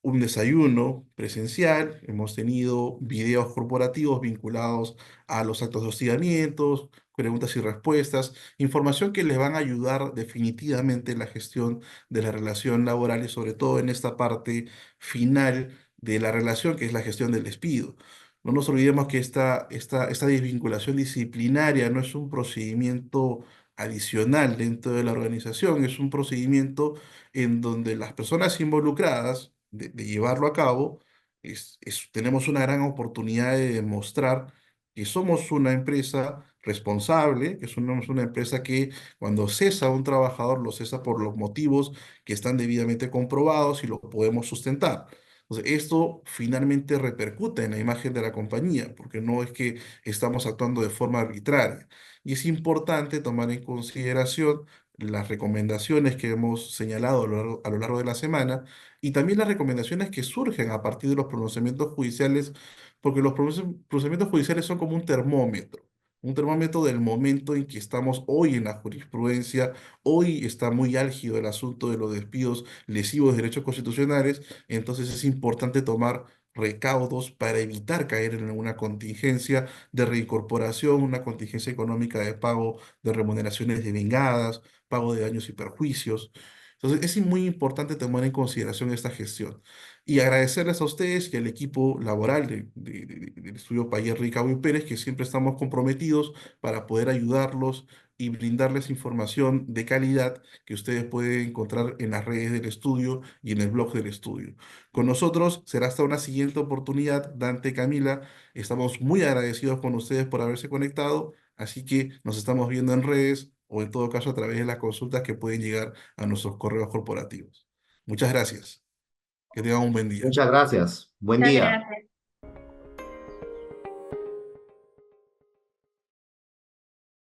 un desayuno presencial, hemos tenido videos corporativos vinculados a los actos de hostigamientos, preguntas y respuestas, información que les van a ayudar definitivamente en la gestión de la relación laboral y sobre todo en esta parte final de la relación que es la gestión del despido. No nos olvidemos que esta desvinculación disciplinaria no es un procedimiento adicional dentro de la organización, es un procedimiento en donde las personas involucradas de llevarlo a cabo, tenemos una gran oportunidad de demostrar que somos una empresa responsable, que somos una empresa que cuando cesa a un trabajador lo cesa por los motivos que están debidamente comprobados y lo podemos sustentar. Entonces, esto finalmente repercute en la imagen de la compañía, porque no es que estamos actuando de forma arbitraria. Y es importante tomar en consideración las recomendaciones que hemos señalado a lo largo de la semana y también las recomendaciones que surgen a partir de los pronunciamientos judiciales, porque los pronunciamientos judiciales son como un termómetro del momento en que estamos hoy en la jurisprudencia. Hoy está muy álgido el asunto de los despidos lesivos de derechos constitucionales, entonces es importante tomar recaudos para evitar caer en una contingencia de reincorporación, una contingencia económica de pago de remuneraciones devengadas, pago de daños y perjuicios. Entonces, es muy importante tomar en consideración esta gestión. Y agradecerles a ustedes y al equipo laboral del estudio Payer Rica y Pérez, que siempre estamos comprometidos para poder ayudarlos y brindarles información de calidad que ustedes pueden encontrar en las redes del estudio y en el blog del estudio. Con nosotros será hasta una siguiente oportunidad. Dante, Camila, estamos muy agradecidos con ustedes por haberse conectado, así que nos estamos viendo en redes o en todo caso a través de las consultas que pueden llegar a nuestros correos corporativos. Muchas gracias. Que tengan un buen día. Muchas gracias. Buen Muchas día. gracias.